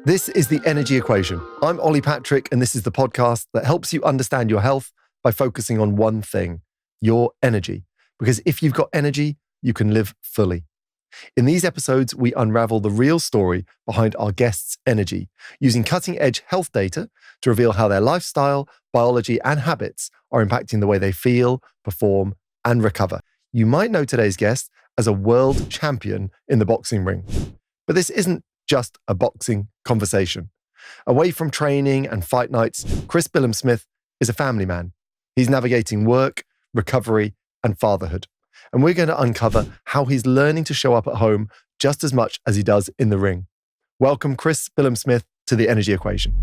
This is The Energy Equation. I'm Ollie Patrick, and this is the podcast that helps you understand your health by focusing on one thing, your energy. Because if you've got energy, you can live fully. In these episodes, we unravel the real story behind our guests' energy, using cutting-edge health data to reveal how their lifestyle, biology, and habits are impacting the way they feel, perform, and recover. You might know today's guest as a world champion in the boxing ring. But this isn't just a boxing conversation. Away from training and fight nights, Chris Billam-Smith is a family man. He's navigating work, recovery, and fatherhood. And we're going to uncover how he's learning to show up at home just as much as he does in the ring. Welcome, Chris Billam-Smith, to The Energy Equation.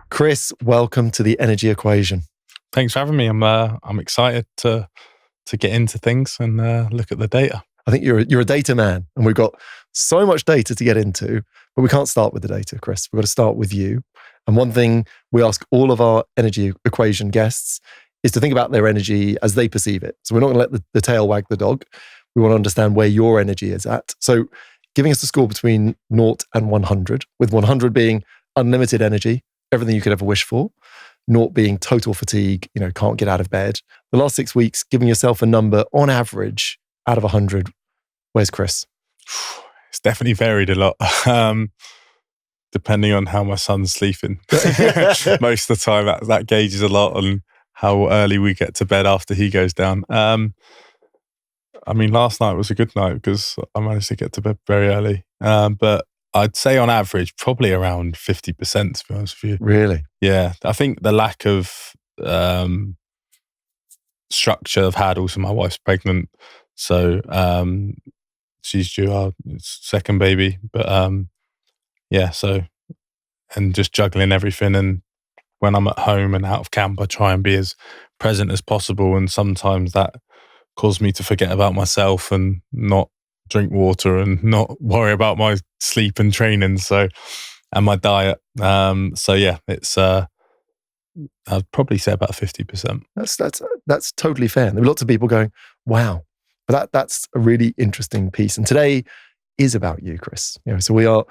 Chris, welcome to The Energy Equation. Thanks for having me. I'm excited to get into things and look at the data. I think you're a data man, and we've got so much data to get into, but we can't start with the data, Chris. We've got to start with you. And one thing we ask all of our Energy Equation guests is to think about their energy as they perceive it. So we're not going to let the tail wag the dog. We want to understand where your energy is at. So giving us a score between 0 and 100, with 100 being unlimited energy, everything you could ever wish for, 0 being total fatigue, can't get out of bed. The last 6 weeks, giving yourself a number on average out of 100, where's Chris? It's definitely varied a lot, depending on how my son's sleeping. Most of the time, that gauges a lot on how early we get to bed after he goes down. Last night was a good night because I managed to get to bed very early. But I'd say on average, probably around 50%, to be honest with you. Really? Yeah. I think the lack of structure I've had, also my wife's pregnant. So she's due our second baby. But and just juggling everything. And when I'm at home and out of camp, I try and be as present as possible. And sometimes that caused me to forget about myself and not drink water and not worry about my sleep and training. And my diet. It's I'd probably say about 50%. That's totally fair. And there were lots of people going, wow. But that's a really interesting piece. And today is about you, Chris. So we're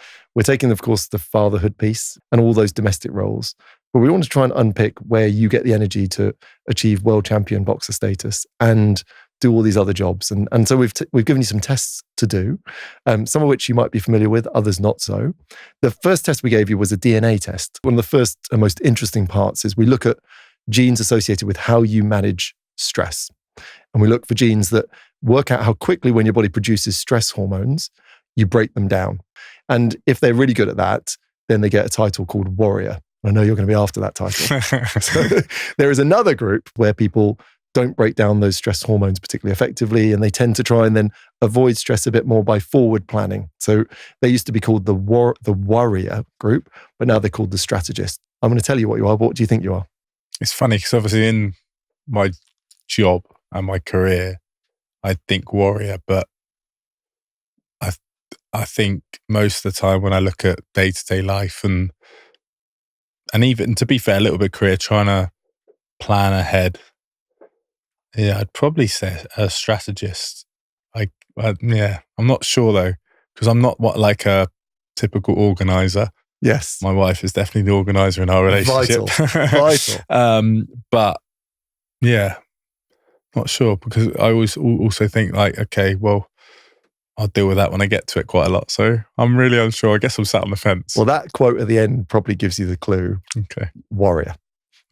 taking, of course, the fatherhood piece and all those domestic roles. But we want to try and unpick where you get the energy to achieve world champion boxer status and do all these other jobs. And so we've given you some tests to do, some of which you might be familiar with, others not so. The first test we gave you was a DNA test. One of the first and most interesting parts is we look at genes associated with how you manage stress. And we look for genes that work out how quickly, when your body produces stress hormones, you break them down. And if they're really good at that, then they get a title called warrior. I know you're going to be after that title. So there is another group where people don't break down those stress hormones particularly effectively, and they tend to try and then avoid stress a bit more by forward planning. So they used to be called the warrior group, but now they're called the strategist. I'm going to tell you what you are. What do you think you are? It's funny because obviously in my job and my career, I think warrior, but I think most of the time when I look at day-to-day life and even, to be fair, a little bit career, trying to plan ahead, I'd probably say a strategist. I'm not sure though, because I'm not like a typical organizer. Yes. My wife is definitely the organizer in our relationship. Vital. But yeah, not sure, because I always also think like, okay, well, I'll deal with that when I get to it quite a lot. So I'm really unsure. I guess I'm sat on the fence. Well, that quote at the end probably gives you the clue. Okay. Warrior.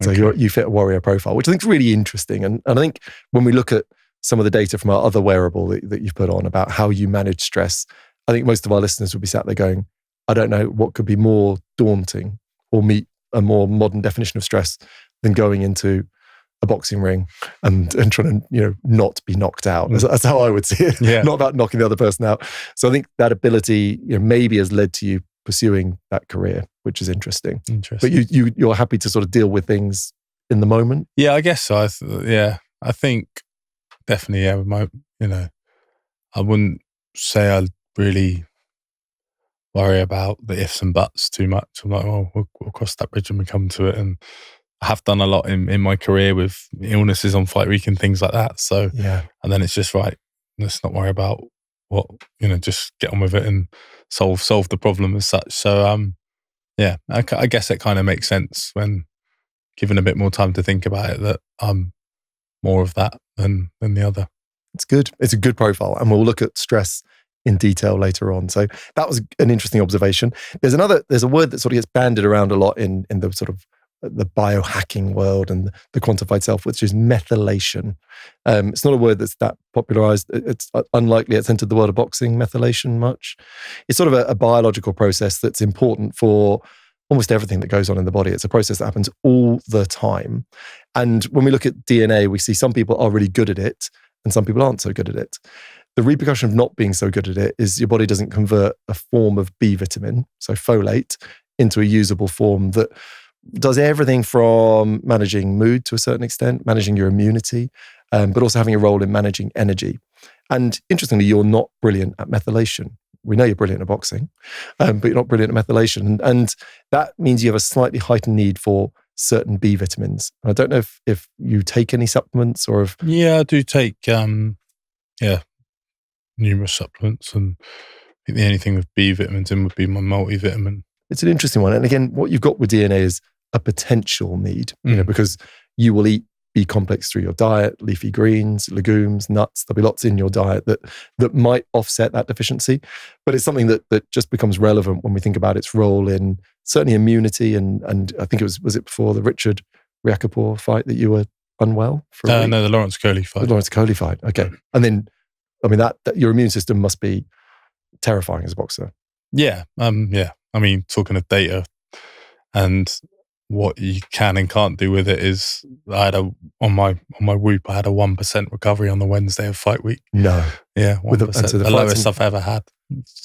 So okay. you fit a warrior profile, which I think is really interesting. And I think when we look at some of the data from our other wearable that you've put on about how you manage stress, I think most of our listeners would be sat there going, I don't know what could be more daunting or meet a more modern definition of stress than going into a boxing ring and trying to, not be knocked out. That's how I would see it. Yeah. Not about knocking the other person out. So I think that ability, maybe has led to you pursuing that career, which is interesting. But you're happy to sort of deal with things in the moment? Yeah, I guess so. I think definitely, I wouldn't say I really worry about the ifs and buts too much. I'm like, well, we'll cross that bridge when we come to it. And I have done a lot in my career with illnesses on fight week and things like that. So, yeah. And then it's just right, let's not worry about what, just get on with it and solve the problem as such. So yeah, I guess it kind of makes sense when given a bit more time to think about it that I'm more of that than the other. It's good. It's a good profile. And we'll look at stress in detail later on. So that was an interesting observation. There's a word that sort of gets bandied around a lot in the sort of the biohacking world and the quantified self, which is methylation. It's not a word that's that popularized. It's unlikely it's entered the world of boxing, methylation, much. It's sort of a biological process that's important for almost everything that goes on in the body. It's a process that happens all the time. And when we look at DNA, we see some people are really good at it and some people aren't so good at it. The repercussion of not being so good at it is your body doesn't convert a form of B vitamin, so folate, into a usable form that does everything from managing mood to a certain extent, managing your immunity, but also having a role in managing energy. And interestingly, you're not brilliant at methylation. We know you're brilliant at boxing, but you're not brilliant at methylation. And that means you have a slightly heightened need for certain B vitamins. I don't know if you take any supplements or if... Yeah, I do take numerous supplements, and I think the only thing with B vitamins in would be my multivitamin. It's an interesting one. And again, what you've got with DNA is a potential need, because you will eat B complex through your diet, leafy greens, legumes, nuts. There'll be lots in your diet that might offset that deficiency. But it's something that just becomes relevant when we think about its role in certainly immunity. And I think was it before the Richard Riakporhe fight that you were unwell? No, the Lawrence Coley fight. The Lawrence Coley fight. Okay. And then, I mean, that your immune system must be terrifying as a boxer. Yeah. I mean, talking of data and what you can and can't do with it is, I had on my Whoop, I had a 1% recovery on the Wednesday of fight week. No. Yeah, 1%. The lowest I've ever had.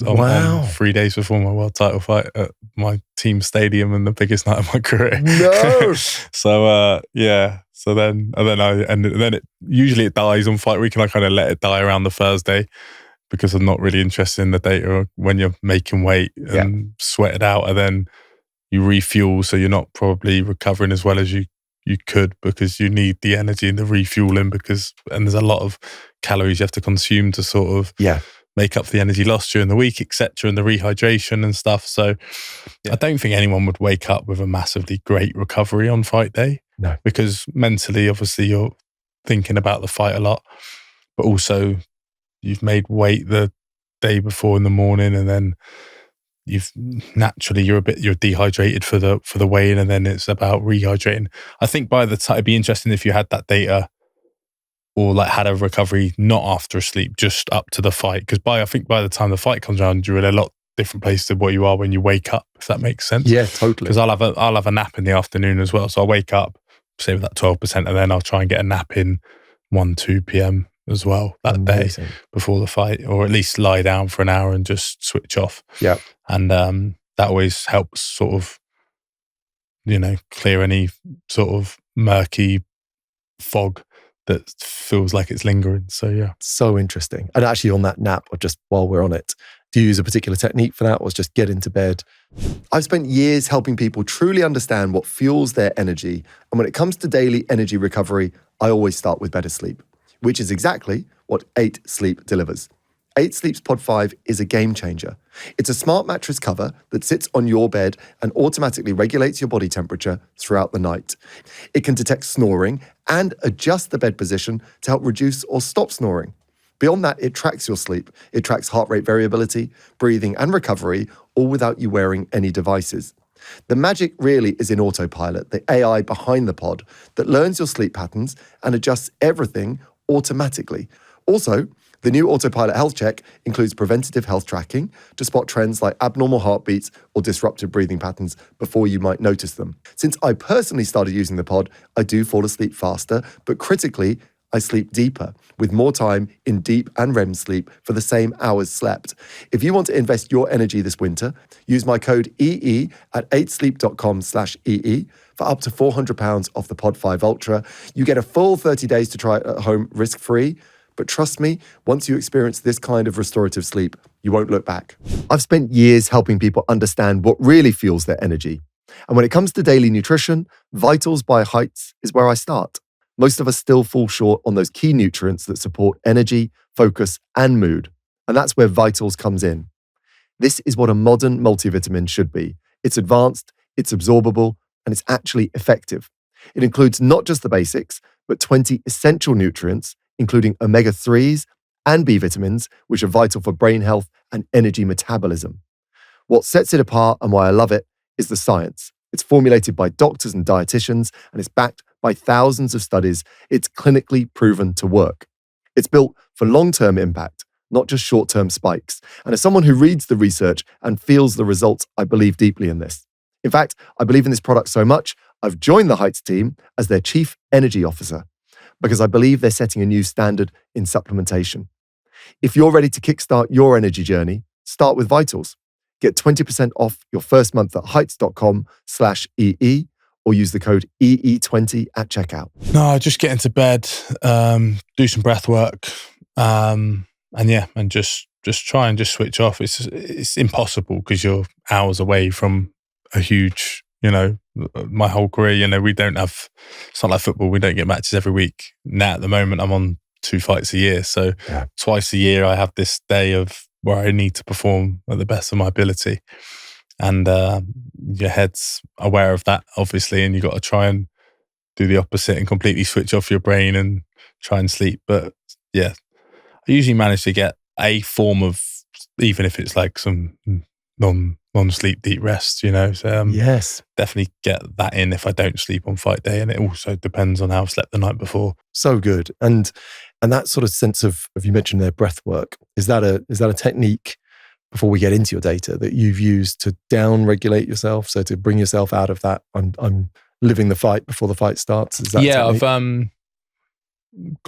On 3 days before my world title fight at my team stadium and the biggest night of my career. No. So yeah. So then usually it dies on fight week, and I kind of let it die around the Thursday because I'm not really interested in the data when you're making weight and sweat it out, and then you refuel, so you're not probably recovering as well as you could, because you need the energy and the refueling, and there's a lot of calories you have to consume to sort of make up for the energy lost during the week, etc., and the rehydration and stuff. So I don't think anyone would wake up with a massively great recovery on fight day. No. Because mentally, obviously, you're thinking about the fight a lot, but also you've made weight the day before in the morning, and then you're dehydrated for the weigh-in, and then it's about rehydrating. I think by the time, it'd be interesting if you had that data, or like had a recovery not after a sleep, just up to the fight, because I think by the time the fight comes around, you're in a lot different place than what you are when you wake up, if that makes sense. Yeah, totally. Because I'll have a nap in the afternoon as well, so I'll wake up, say with that 12%, and then I'll try and get a nap in 1-2 p.m. as well that day before the fight, or at least lie down for an hour and just switch off. Yeah. And that always helps sort of, clear any sort of murky fog that feels like it's lingering. So yeah. So interesting. And actually on that nap, or just while we're on it, do you use a particular technique for that, or just get into bed? I've spent years helping people truly understand what fuels their energy. And when it comes to daily energy recovery, I always start with better sleep, which is exactly what 8 Sleep delivers. 8 Sleep's Pod 5 is a game changer. It's a smart mattress cover that sits on your bed and automatically regulates your body temperature throughout the night. It can detect snoring and adjust the bed position to help reduce or stop snoring. Beyond that, it tracks your sleep. It tracks heart rate variability, breathing, and recovery, all without you wearing any devices. The magic really is in autopilot, the AI behind the pod that learns your sleep patterns and adjusts everything automatically. Also, the new Autopilot Health Check includes preventative health tracking to spot trends like abnormal heartbeats or disruptive breathing patterns before you might notice them. Since I personally started using the pod, I do fall asleep faster, but critically, I sleep deeper, with more time in deep and REM sleep for the same hours slept. If you want to invest your energy this winter, use my code EE at 8sleep.com/EE for up to £400 off the Pod 5 Ultra. You get a full 30 days to try it at home risk-free. But trust me, once you experience this kind of restorative sleep, you won't look back. I've spent years helping people understand what really fuels their energy. And when it comes to daily nutrition, Vitals by Heights is where I start. Most of us still fall short on those key nutrients that support energy, focus, and mood. And that's where Vitals comes in. This is what a modern multivitamin should be. It's advanced, it's absorbable, and it's actually effective. It includes not just the basics, but 20 essential nutrients, including omega-3s and B vitamins, which are vital for brain health and energy metabolism. What sets it apart and why I love it is the science. It's formulated by doctors and dietitians, and it's backed by thousands of studies. It's clinically proven to work. It's built for long-term impact, not just short-term spikes. And as someone who reads the research and feels the results, I believe deeply in this. In fact, I believe in this product so much, I've joined the Heights team as their Chief Energy Officer because I believe they're setting a new standard in supplementation. If you're ready to kickstart your energy journey, start with Vitals. Get 20% off your first month at heights.com/EE or use the code EE20 at checkout. No, just get into bed, do some breath work, and just try and just switch off. It's impossible because you're hours away from a huge, my whole career, we don't have, it's not like football, we don't get matches every week. Now at the moment, I'm on 2 fights a year. So twice a year, I have this day of where I need to perform at the best of my ability. And your head's aware of that, obviously, and you've got to try and do the opposite and completely switch off your brain and try and sleep. But yeah, I usually manage to get a form of, even if it's like some non-sleep deep rest, So Yes. definitely get that in if I don't sleep on fight day. And it also depends on how I slept the night before. So good. And that sort of sense of you mentioned their breath work, is that a technique, before we get into your data, that you've used to down regulate yourself? So to bring yourself out of that, I'm living the fight before the fight starts. Is that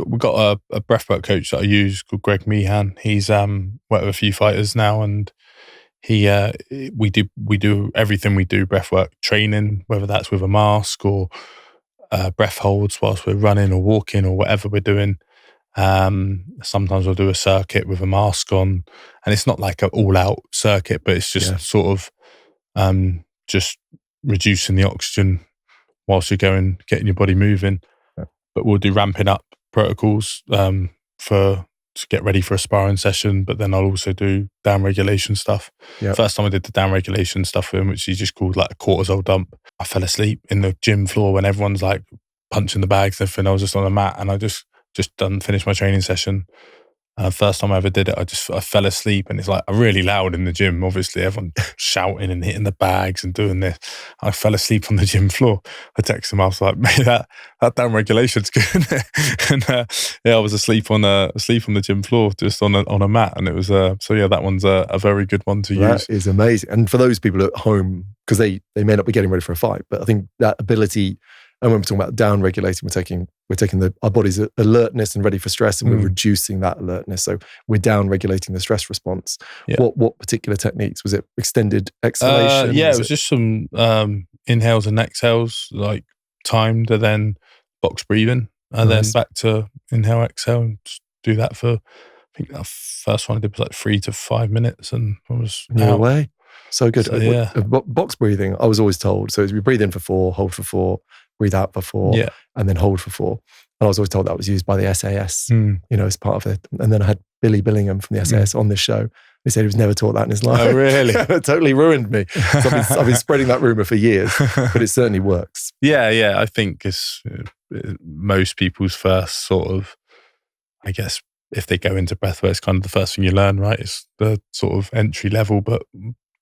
we've got a breathwork coach that I use called Greg Meehan. He's worked with a few fighters now, and we do everything we do breathwork training, whether that's with a mask or breath holds whilst we're running or walking or whatever we're doing. Sometimes we'll do a circuit with a mask on, and it's not like an all-out circuit, but it's just sort of just reducing the oxygen whilst you're getting your body moving. But we'll do ramping up protocols to get ready for a sparring session, but then I'll also do down regulation stuff. First time I did the down regulation stuff with him, which he just called like a cortisol dump, I fell asleep in the gym floor when everyone's like punching the bags and everything. I was just on a mat, and I just finished my training session. First time I ever did it, I fell asleep, and it's like really loud in the gym. Obviously, everyone shouting and hitting the bags and doing this. I fell asleep on the gym floor. I texted him. I was like, "Mate, that down regulation's good." And I was asleep on the gym floor, just on a mat, and it was that one's a very good one to use. That is amazing. And for those people at home, because they may not be getting ready for a fight, but I think that ability. And when we're talking about down regulating, we're taking our body's alertness and ready for stress, and we're reducing that alertness. So we're down regulating the stress response. Yeah. What particular techniques? Was it extended exhalation? It was just some inhales and exhales, like timed, and then box breathing, and then back to inhale, exhale, and just do that for. I think that first one I did was like 3 to 5 minutes, and I was away. So good. So, box breathing, I was always told. So we breathe in for 4, hold for 4, breathe out for 4, and then hold for 4. And I was always told that was used by the SAS, as part of it. And then I had Billy Billingham from the SAS on this show. He said he was never taught that in his life. Oh, really? It totally ruined me. So I've been spreading that rumor for years, but it certainly works. Yeah. I think it's most people's first sort of, I guess, if they go into breathwork, it's kind of the first thing you learn, right? It's the sort of entry level, but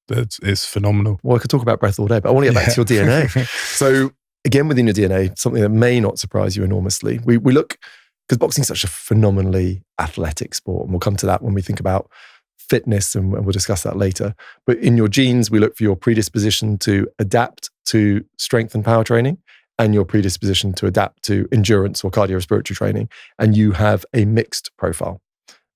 it's phenomenal. Well, I could talk about breath all day, but I want to get back to your DNA. So again, within your DNA, something that may not surprise you enormously. We look, because boxing is such a phenomenally athletic sport, and we'll come to that when we think about fitness, and we'll discuss that later. But in your genes, we look for your predisposition to adapt to strength and power training, and your predisposition to adapt to endurance or cardiorespiratory training. And you have a mixed profile.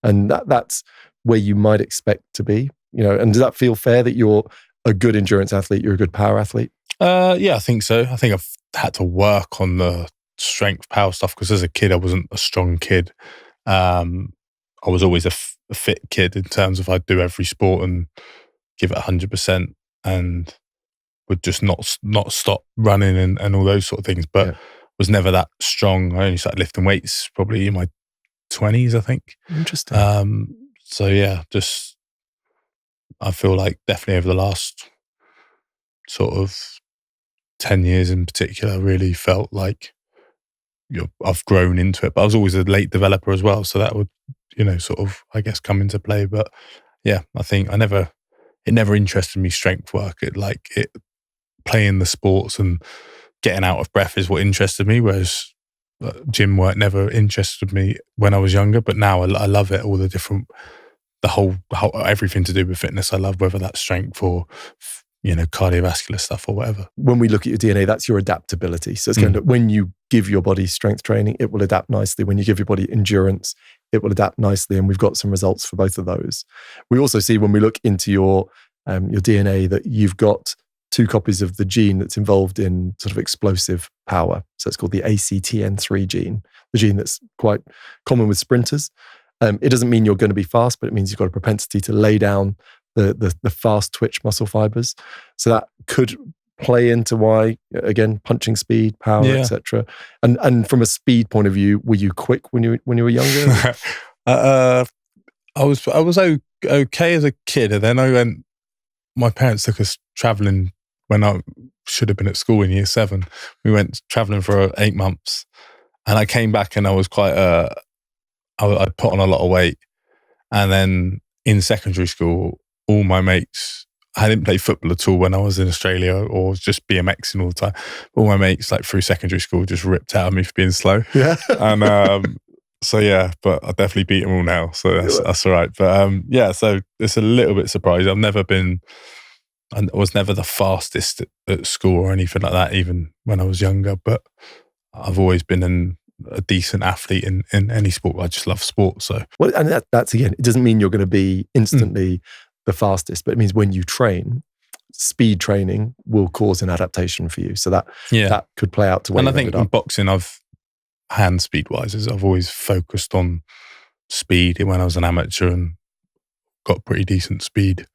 And that's where you might expect to be. And does that feel fair that you're a good endurance athlete, you're a good power athlete? Yeah, I think so. I think I've had to work on the strength power stuff because as a kid, I wasn't a strong kid. I was always a fit kid in terms of I'd do every sport and give it 100% and would just not stop running and all those sort of things, but was never that strong. I only started lifting weights probably in my 20s, I think. Interesting. So yeah, just I feel like definitely over the last sort of 10 years in particular, really felt like I've grown into it. But I was always a late developer as well, so that would sort of I guess come into play. But yeah, I think it never interested me strength work. It playing the sports and getting out of breath is what interested me, whereas gym work never interested me when I was younger. But now I love it. All the whole everything to do with fitness I love, whether that's strength or cardiovascular stuff or whatever. When we look at your DNA, that's your adaptability. So it's going to, when you give your body strength training, it will adapt nicely. When you give your body endurance, it will adapt nicely. And we've got some results for both of those. We also see when we look into your DNA that you've got 2 copies of the gene that's involved in sort of explosive power. So it's called the ACTN3 gene, the gene that's quite common with sprinters. It doesn't mean you're going to be fast, but it means you've got a propensity to lay down the fast twitch muscle fibers. So that could play into why, again, punching speed, power, etc. And from a speed point of view, were you quick when you were younger? I was okay as a kid, and then my parents took us traveling when I should have been at school in year 7. We went traveling for 8 months, and I came back and I was quite I'd put on a lot of weight. And then in secondary school, all my mates, I didn't play football at all when I was in Australia or just BMXing all the time. All my mates, like through secondary school, just ripped out of me for being slow. Yeah. And so yeah, but I definitely beat them all now, so that's all right. But yeah, so it's a little bit surprising. I was never the fastest at school or anything like that, even when I was younger. But I've always been a decent athlete in any sport. I just love sport. So well, and that's again, it doesn't mean you're going to be instantly the fastest, but it means when you train, speed training will cause an adaptation for you. So that could play out to where. And I think in boxing, hand speed wise, I've always focused on speed when I was an amateur and got pretty decent speed,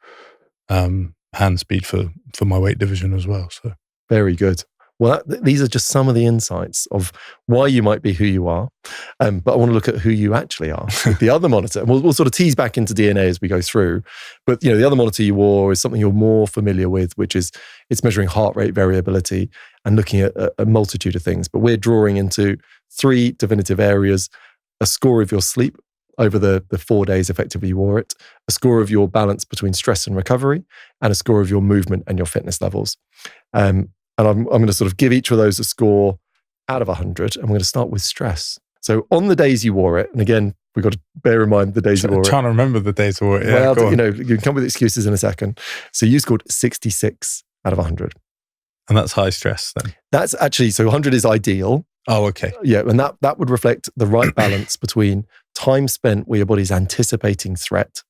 hand speed for my weight division as well. So very good. Well, these are just some of the insights of why you might be who you are. But I want to look at who you actually are with the other monitor. And we'll sort of tease back into DNA as we go through. But the other monitor you wore is something you're more familiar with, which is it's measuring heart rate variability and looking at a multitude of things. But we're drawing into 3 definitive areas: a score of your sleep over the 4 days effectively you wore it, a score of your balance between stress and recovery, and a score of your movement and your fitness levels. And I'm going to sort of give each of those a score out of 100. And we're going to start with stress. So on the days you wore it, and again, we've got to bear in mind the days you wore it. I'm trying to remember the days I wore it. Yeah, well, you can come with excuses in a second. So you scored 66 out of 100. And that's high stress then? That's actually, so 100 is ideal. Oh, okay. Yeah, and that would reflect the right balance between time spent where your body's anticipating threat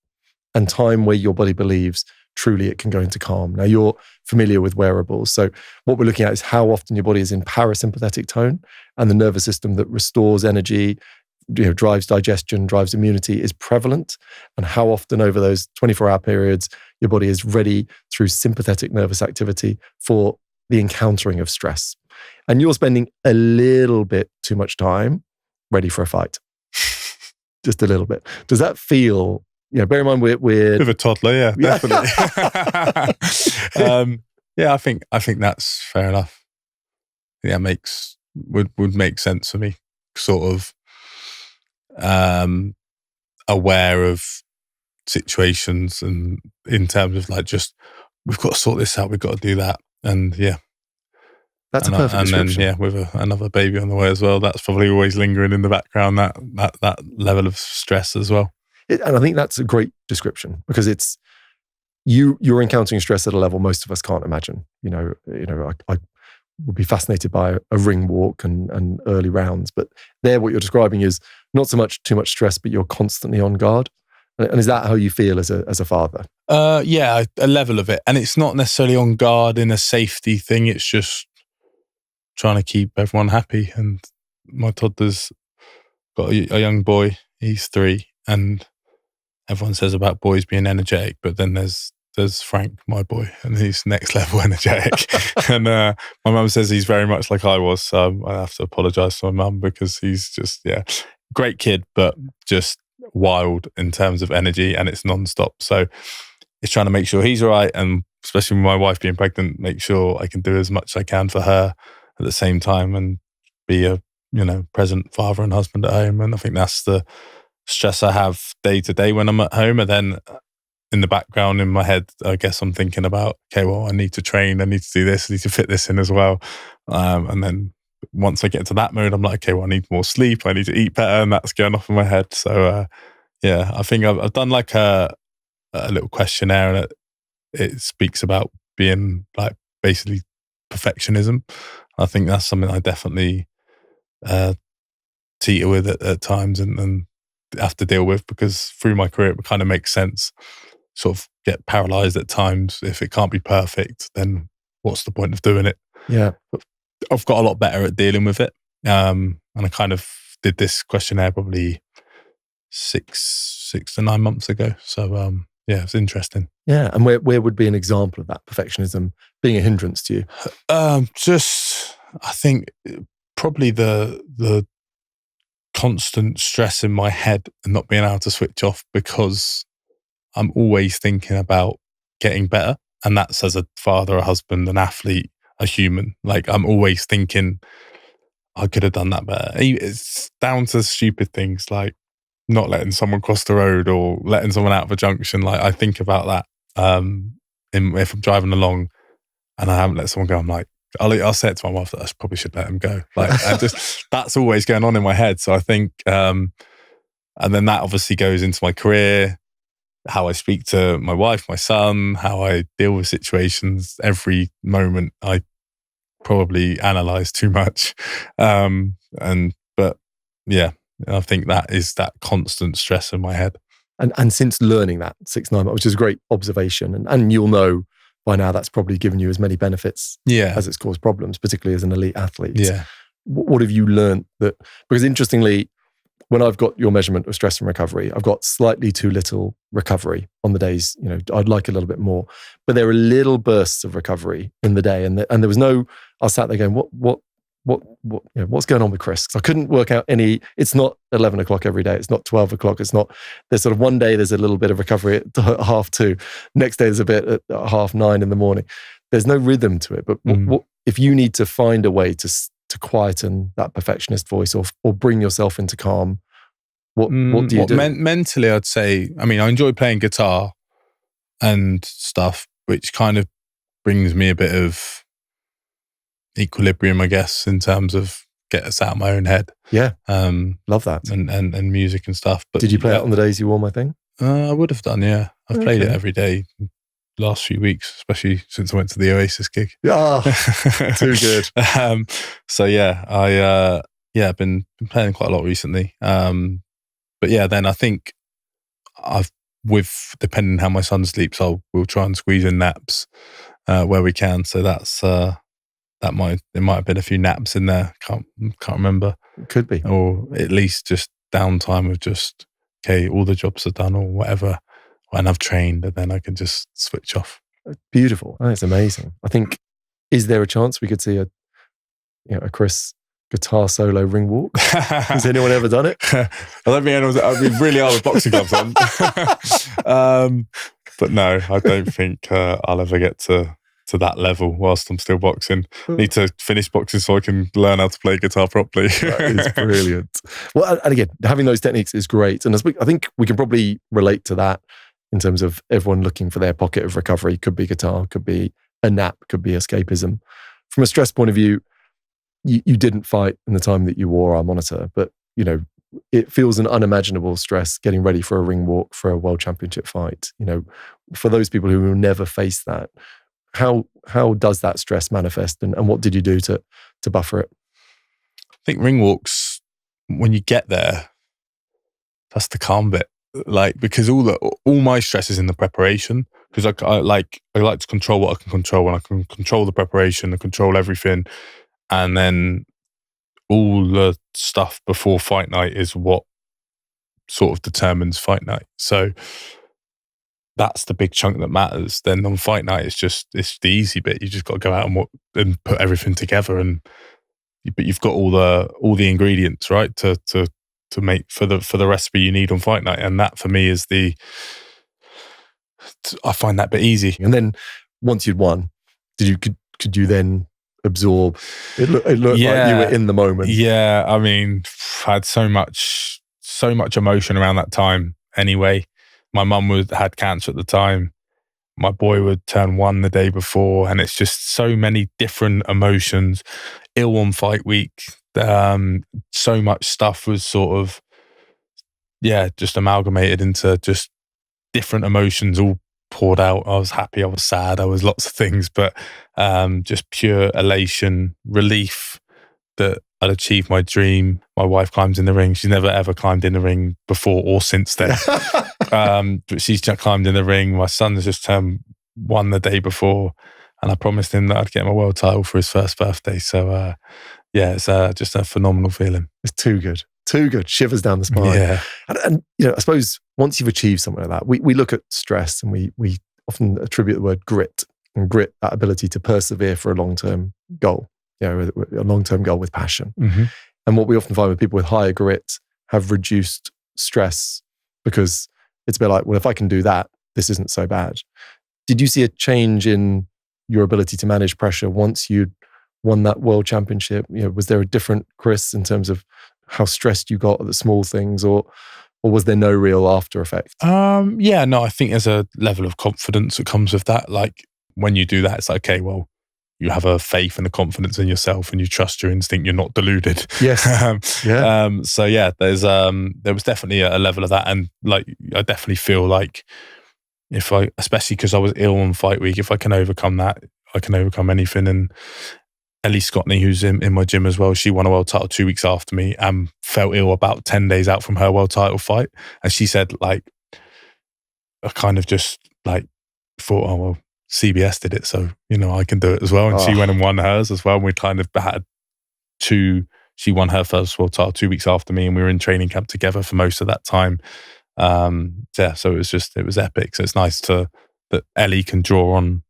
and time where your body believes truly it can go into calm. Now, you're familiar with wearables. So what we're looking at is how often your body is in parasympathetic tone, and the nervous system that restores energy, drives digestion, drives immunity is prevalent, and how often over those 24-hour periods your body is ready through sympathetic nervous activity for the encountering of stress. And you're spending a little bit too much time ready for a fight. Just a little bit. Does that feel... bear in mind we're with a toddler, yeah, definitely. I think that's fair enough. Yeah, would make sense for me. Sort of aware of situations, and in terms of like just we've got to sort this out, we've got to do that, and yeah. That's a perfect description. And then, with another baby on the way as well, that's probably always lingering in the background, that level of stress as well. And I think that's a great description, because it's you're encountering stress at a level most of us can't imagine. I would be fascinated by a ring walk and early rounds, but there what you're describing is not so much too much stress, but you're constantly on guard. And is that how you feel as a father? Yeah, a level of it, and it's not necessarily on guard in a safety thing. It's just trying to keep everyone happy. And my toddler's got a young boy. He's 3, and everyone says about boys being energetic, but then there's Frank, my boy, and he's next level energetic. And my mum says he's very much like I was, so I have to apologise to my mum, because he's just, great kid, but just wild in terms of energy, and it's nonstop. So it's trying to make sure he's all right, and especially with my wife being pregnant, make sure I can do as much as I can for her at the same time and be a present father and husband at home. And I think that's the stress I have day to day when I'm at home. And then in the background in my head, I guess I'm thinking about, okay, well, I need to train, I need to do this, I need to fit this in as well. And then once I get to that mode, I'm like, okay, well, I need more sleep, I need to eat better, and that's going off in my head. So I think I've done like a little questionnaire, and it speaks about being like basically perfectionism. I think that's something I definitely teeter with at times and have to deal with, because through my career it kind of makes sense. Sort of get paralyzed at times. If it can't be perfect, then what's the point of doing it? Yeah. I've got a lot better at dealing with it. And I kind of did this questionnaire probably 6 to 9 months ago. So it's interesting. Yeah. And where would be an example of that perfectionism being a hindrance to you? I think probably the constant stress in my head and not being able to switch off, because I'm always thinking about getting better. And that's as a father, a husband, an athlete, a human. Like, I'm always thinking, I could have done that better. It's down to stupid things like not letting someone cross the road or letting someone out of a junction. Like, I think about that if I'm driving along and I haven't let someone go, I'm like, I'll say it to my wife that I probably should let them go. Like, that's always going on in my head. So I think, and then that obviously goes into my career, how I speak to my wife, my son, how I deal with situations. Every moment I probably analyze too much. But yeah, I think that is that constant stress in my head. And since learning that 6-9 months, which is a great observation, and you'll know by now that's probably given you as many benefits as it's caused problems, particularly as an elite athlete. Yeah. What have you learned that, because interestingly, when I've got your measurement of stress and recovery, I've got slightly too little recovery on the days, I'd like a little bit more, but there are little bursts of recovery in the day. And there was no, I was sat there going, what's going on with Chris? 'Cause I couldn't work out it's not 11 o'clock every day. It's not 12 o'clock. It's not, there's sort of one day there's a little bit of recovery at 2:30. Next day there's a bit at 9:30 in the morning. There's no rhythm to it. But what if you need to find a way to quieten that perfectionist voice or bring yourself into calm, what do you do? Mentally, I'd say, I enjoy playing guitar and stuff, which kind of brings me a bit of equilibrium, I guess, in terms of get us out of my own head. Yeah. Love that. And music and stuff. But did you play it on the days you wore my thing? I would have done, yeah. I've played it every day last few weeks, especially since I went to the Oasis gig. Yeah, too good. So yeah, I've been playing quite a lot recently. But yeah, then I think depending how my son sleeps, we'll try and squeeze in naps where we can. So there might have been a few naps in there. Can't remember. Could be, or at least just downtime of just, okay, all the jobs are done or whatever, and I've trained, and then I can just switch off. Beautiful. Oh, it's amazing. I think, is there a chance we could see a Chris guitar solo ring walk? Has anyone ever done it? I don't think anyone's. I'd be really hard with boxing gloves on. But no, I don't think I'll ever get to that level whilst I'm still boxing. Need to finish boxing so I can learn how to play guitar properly. That is brilliant. Well, and again, having those techniques is great. And I think we can probably relate to that in terms of everyone looking for their pocket of recovery. Could be guitar, could be a nap, could be escapism. From a stress point of view, you didn't fight in the time that you wore our monitor, but it feels an unimaginable stress getting ready for a ring walk for a world championship fight. For those people who will never face that, how does that stress manifest, and what did you do to buffer it? I think ring walks, when you get there, that's the calm bit. Like, because all my stress is in the preparation, because I like to control what I can control, and I can control the preparation and control everything, and then all the stuff before fight night is what sort of determines fight night. So that's the big chunk that matters. Then on fight night, it's the easy bit. You just got to go out and put everything together, but you've got all the ingredients, right, to to make for the recipe you need on fight night. And that for me is I find that bit easy. And then once you'd won, could you then absorb? It looked like you were in the moment. Yeah, I mean, I had so much emotion around that time. Anyway, my mum had cancer at the time. My boy would turn 1 the day before, and it's just so many different emotions. Ill on fight week, so much stuff was sort of just amalgamated into just different emotions all poured out. I was happy, I was sad, I was lots of things, but just pure elation, relief that I'd achieved my dream. My wife climbs in the ring. She's never ever climbed in the ring before or since then. But she's just climbed in the ring. My son's just turned 1 the day before, and I promised him that I'd get my world title for his first birthday. So it's just a phenomenal feeling. It's too good. Too good. Shivers down the spine. Yeah. And I suppose once you've achieved something like that, we look at stress and we often attribute the word grit, and grit, that ability to persevere for a long-term goal, a long-term goal with passion. Mm-hmm. And what we often find with people with higher grit have reduced stress because it's a bit like, well, if I can do that, this isn't so bad. Did you see a change in your ability to manage pressure once you'd won that world championship? Was there a different Chris in terms of how stressed you got at the small things, or was there no real after effect? I think there's a level of confidence that comes with that. Like when you do that, it's like, okay, well, you have a faith and a confidence in yourself and you trust your instinct. You're not deluded. Yes. There was definitely a level of that. And like, I definitely feel like especially because I was ill on fight week, if I can overcome that, I can overcome anything. And Ellie Scotney, who's in my gym as well, she won a world title 2 weeks after me and felt ill about 10 days out from her world title fight. And she said, like, I kind of just like thought, oh, well, CBS did it, so, I can do it as well. And she went and won hers as well. And we kind of had she won her first world title 2 weeks after me, and we were in training camp together for most of that time. So it was epic. So it's nice that Ellie can draw on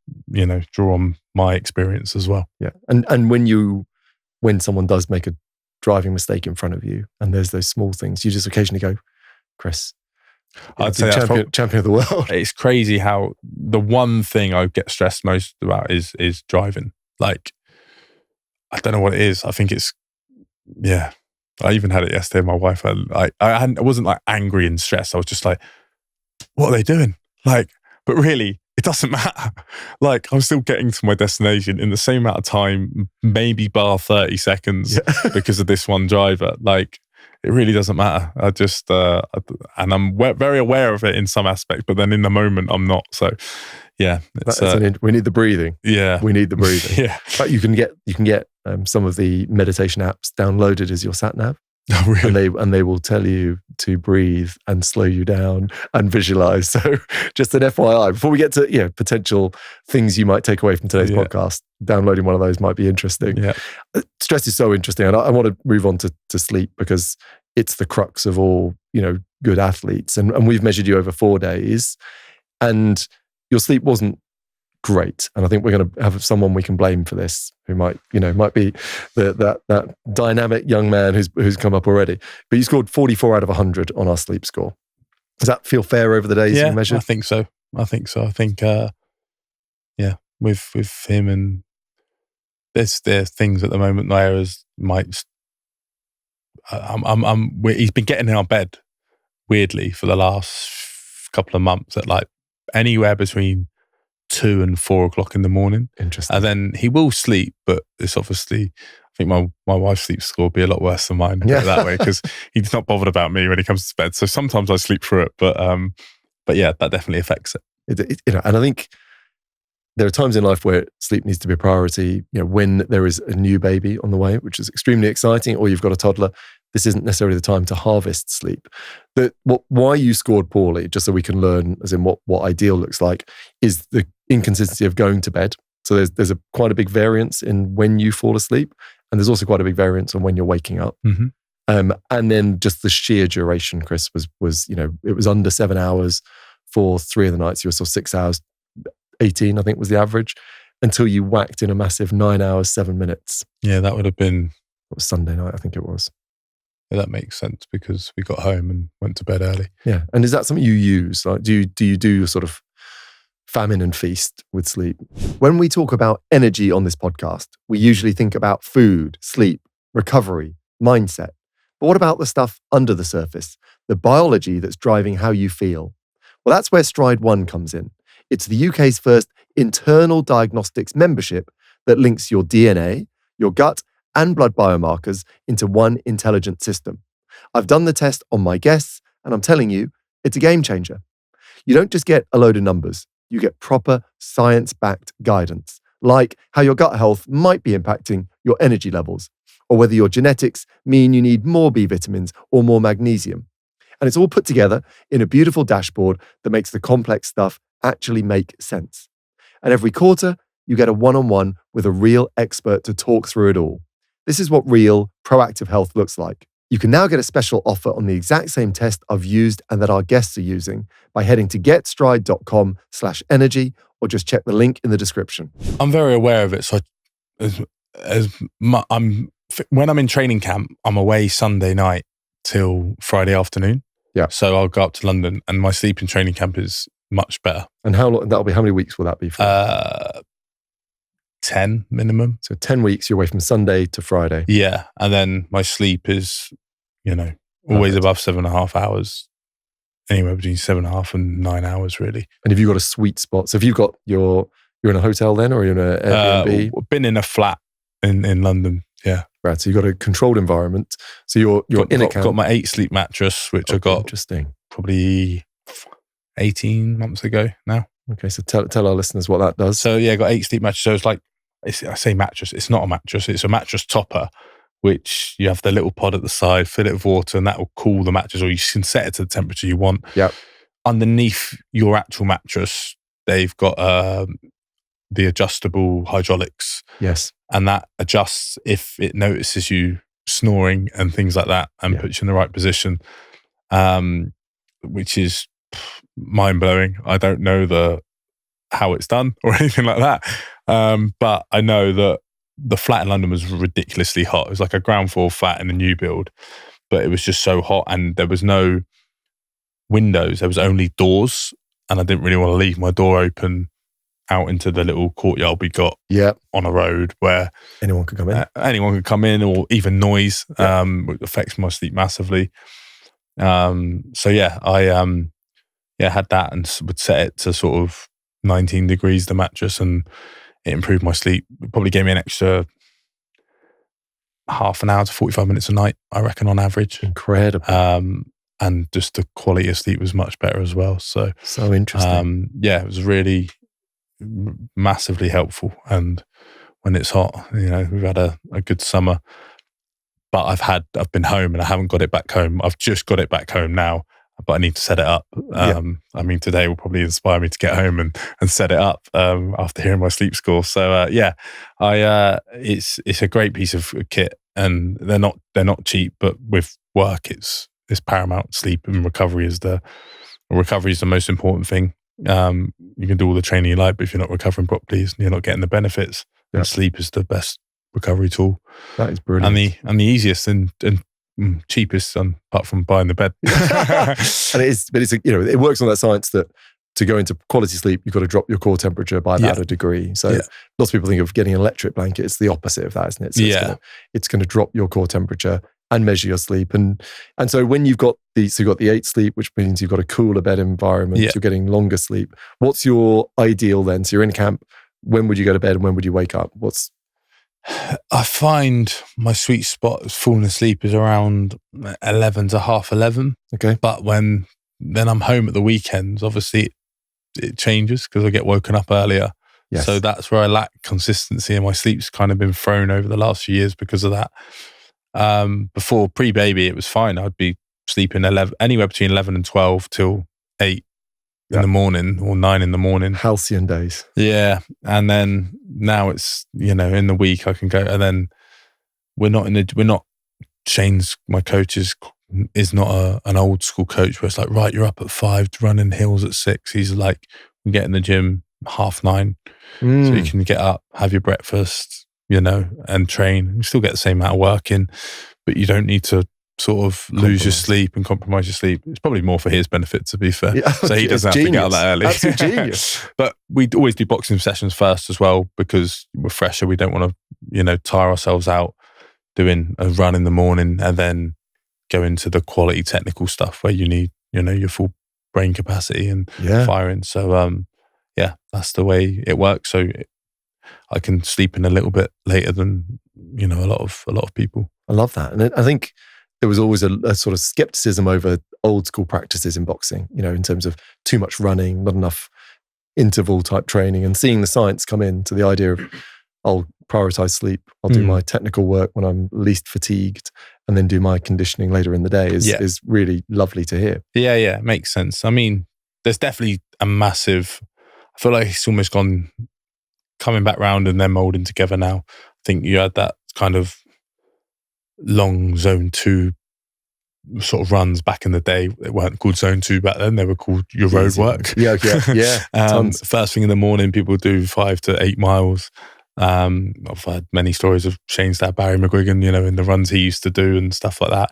my experience as well. Yeah. And when someone does make a driving mistake in front of you and there's those small things, you just occasionally go, Chris, I'd say champion of the world. It's crazy how the one thing I get stressed most about is driving. Like, I don't know what it is. I think it's, I even had it yesterday. My wife, I wasn't like angry and stressed. I was just like, what are they doing? Like, but really, it doesn't matter. Like, I'm still getting to my destination in the same amount of time, maybe bar 30 seconds because of this one driver. Like, it really doesn't matter. I just, and I'm very aware of it in some aspects, but then in the moment, I'm not. So, yeah. We need the breathing. Yeah. We need the breathing. Yeah. But you can get some of the meditation apps downloaded as your sat nav. Oh, really? And they will tell you to breathe and slow you down and visualize. So just an FYI, before we get to potential things you might take away from today's podcast, downloading one of those might be interesting. Yeah. Stress is so interesting. And I want to move on to sleep because it's the crux of all, good athletes. And we've measured you over 4 days and your sleep wasn't great. And I think we're going to have someone we can blame for this, who might be that dynamic young man who's come up already. But you scored 44 out of 100 on our sleep score. Does that feel fair over the days you measured? I think so. I think, with him, and there's things at the moment where he's been getting in our bed weirdly for the last couple of months at like anywhere between 2 and 4 o'clock in the morning. Interesting. And then he will sleep, but it's obviously, I think my wife's sleep score will be a lot worse than mine that way, because he's not bothered about me when he comes to bed. So sometimes I sleep through it, but yeah, that definitely affects it. And I think there are times in life where sleep needs to be a priority. When there is a new baby on the way, which is extremely exciting, or you've got a toddler, this isn't necessarily the time to harvest sleep. Why you scored poorly, just so we can learn, as in what ideal looks like, is the inconsistency of going to bed. So there's quite a big variance in when you fall asleep, and there's also quite a big variance on when you're waking up. Mm-hmm. And then just the sheer duration, Chris, was it was under 7 hours for 3 of the nights. You were 6 hours, 18, I think was the average, until you whacked in a massive 9 hours, 7 minutes. Yeah, that would have been... It was Sunday night, I think it was. that makes sense because we got home and went to bed early. Yeah. And is that something you use? Like, do you do sort of famine and feast with sleep? When we talk about energy on this podcast, we usually think about food, sleep, recovery, mindset. But what about the stuff under the surface, the biology that's driving how you feel? Well, that's where Stride One comes in. It's the UK's first internal diagnostics membership that links your DNA, your gut, and blood biomarkers into one intelligent system. I've done the test on my guests, and I'm telling you, it's a game changer. You don't just get a load of numbers, you get proper science-backed guidance, like how your gut health might be impacting your energy levels, or whether your genetics mean you need more B vitamins or more magnesium. And it's all put together in a beautiful dashboard that makes the complex stuff actually make sense. And every quarter, you get a one-on-one with a real expert to talk through it all. This is what real, proactive health looks like. You can now get a special offer on the exact same test I've used and that our guests are using by heading to getstride.com/energy or just check the link in the description. I'm very aware of it. So when I'm in training camp, I'm away Sunday night till Friday afternoon. Yeah. So I'll go up to London and my sleep in training camp is much better. And how many weeks will that be for? 10 minimum. So 10 weeks, you're away from Sunday to Friday. Yeah. And then my sleep is, always above 7.5 hours, anywhere between 7.5 and 9 hours, really. And have you got a sweet spot? So have you got you're in a hotel then, or you're in an Airbnb? I've been in a flat in London. Yeah. Right. So you've got a controlled environment. So you're in a camp. Got my 8 sleep mattress, which I got probably 18 months ago now. Okay. So tell our listeners what that does. So yeah, I got 8 sleep mattresses. So it's like, I say mattress, it's not a mattress. It's a mattress topper, which you have the little pod at the side, fill it with water, and that will cool the mattress, or you can set it to the temperature you want. Yep. Underneath your actual mattress, they've got the adjustable hydraulics. Yes. And that adjusts if it notices you snoring and things like that and puts you in the right position, which is mind-blowing. I don't know how it's done or anything like that. But I know that the flat in London was ridiculously hot. It was like a ground floor flat in a new build, but it was just so hot and there was no windows. There was only doors, and I didn't really want to leave my door open out into the little courtyard we got on a road where anyone could come in. Anyone could come in, or even noise, which affects my sleep massively. So yeah, I had that and would set it to sort of 19 degrees, the mattress, and it improved my sleep. It probably gave me an extra half an hour to 45 minutes a night, I reckon, on average. Incredible. And just the quality of sleep was much better as well. So interesting. It was really massively helpful. And when it's hot, we've had a good summer, but I've been home and I haven't got it back home. I've just got it back home now, but I need to set it up. I mean, today will probably inspire me to get home and set it up after hearing my sleep score. So it's a great piece of kit, and they're not cheap, but with work, it's paramount. Sleep and recovery is the most important thing. You can do all the training you like, but if you're not recovering properly, you're not getting the benefits. And sleep is the best recovery tool. That is brilliant, and the easiest and cheapest, apart from buying the bed. And it works on that science that to go into quality sleep, you've got to drop your core temperature by about a degree. So lots of people think of getting an electric blanket. It's the opposite of that, isn't it? So it's going to drop your core temperature and measure your sleep. And so when you've got you've got the 8 sleep, which means you've got a cooler bed environment, you're getting longer sleep. What's your ideal then? So you're in camp. When would you go to bed and when would you wake up? I find my sweet spot of falling asleep is around 11 to half 11. Okay. But then I'm home at the weekends, obviously it changes because I get woken up earlier. Yes. So that's where I lack consistency, and my sleep's kind of been thrown over the last few years because of that. Before pre-baby, it was fine. I'd be sleeping anywhere between 11 and 12 till 8 in the morning or 9 in the morning. Halcyon days. Yeah. And then now it's, in the week I can go, and then we're not Shane's, my coach is not an old school coach where it's like, right, you're up at 5 running hills at 6. He's like, we get in the gym 9:30. So you can get up, have your breakfast, and train. You still get the same amount of work in, but you don't need to sort of lose your sleep and compromise your sleep. It's probably more for his benefit, to be fair. Yeah, so he doesn't have to get out that early. Absolute genius. But we always do boxing sessions first as well, because we're fresher. We don't want to, tire ourselves out doing a run in the morning and then go into the quality technical stuff where you need, your full brain capacity and firing. So, that's the way it works. So I can sleep in a little bit later than, a lot of people. I love that. And I think there was always a sort of skepticism over old school practices in boxing, in terms of too much running, not enough interval type training, and seeing the science come in to the idea of, I'll prioritize sleep, I'll do my technical work when I'm least fatigued, and then do my conditioning later in the day is really lovely to hear. Yeah, makes sense. I mean, there's definitely a massive, I feel like it's almost coming back round and then molding together now. I think you had that kind of long zone 2 sort of runs back in the day. They weren't called zone 2 back then, they were called your road work. Yeah. First thing in the morning, people do 5 to 8 miles. I've had many stories of Shane's dad, Barry McGuigan, in the runs he used to do and stuff like that.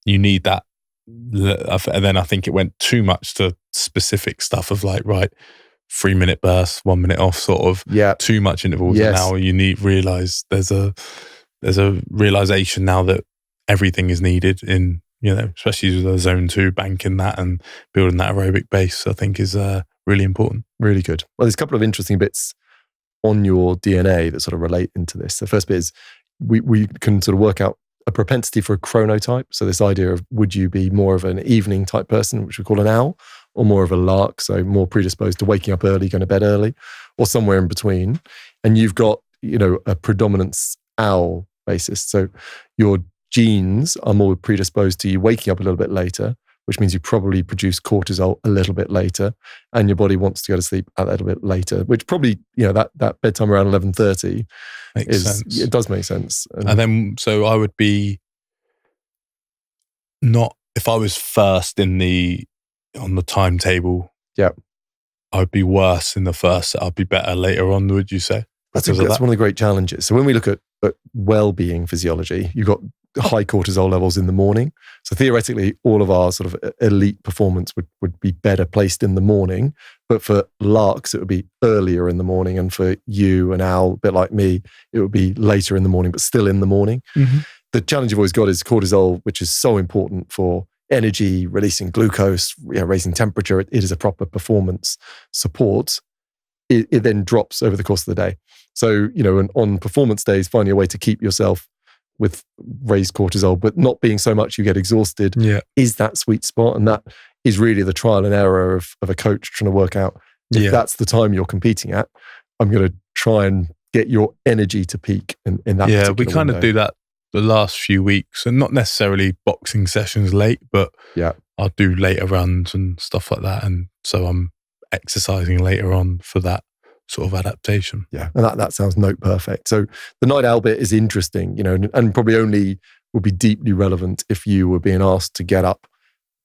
You need that. And then I think it went too much to specific stuff of 3-minute bursts, 1 minute off, sort of too much intervals. Yes. And now you realize there's a realization now that everything is needed in, especially with the zone 2, banking that and building that aerobic base, I think is really important. Really good. Well, there's a couple of interesting bits on your DNA that sort of relate into this. The first bit is we can sort of work out a propensity for a chronotype. So this idea of, would you be more of an evening type person, which we call an owl, or more of a lark, so more predisposed to waking up early, going to bed early, or somewhere in between. And you've got, a predominance owl basis. So your genes are more predisposed to you waking up a little bit later, which means you probably produce cortisol a little bit later, and your body wants to go to sleep a little bit later, which probably, that bedtime around 11:30 makes sense. It does make sense. And then, so I would be not, if I was first on the timetable, I'd be worse in the first, I'd be better later on, would you say? That's one of the great challenges. So when we look at well-being physiology, you've got high cortisol levels in the morning. So theoretically, all of our sort of elite performance would be better placed in the morning. But for larks, it would be earlier in the morning. And for you, an owl, a bit like me, it would be later in the morning, but still in the morning. Mm-hmm. The challenge you've always got is cortisol, which is so important for energy, releasing glucose, raising temperature. It is a proper performance support. It then drops over the course of the day. So, on performance days, finding a way to keep yourself with raised cortisol, but not being so much you get exhausted, is that sweet spot. And that is really the trial and error of a coach trying to work out, if that's the time you're competing at, I'm going to try and get your energy to peak in that particular we kind window. of do that the last few weeks, and not necessarily boxing sessions late, but I'll do later runs and stuff like that. And so I'm exercising later on for that sort of adaptation. Yeah, and that sounds note perfect. So the night owl bit is interesting, and probably only would be deeply relevant if you were being asked to get up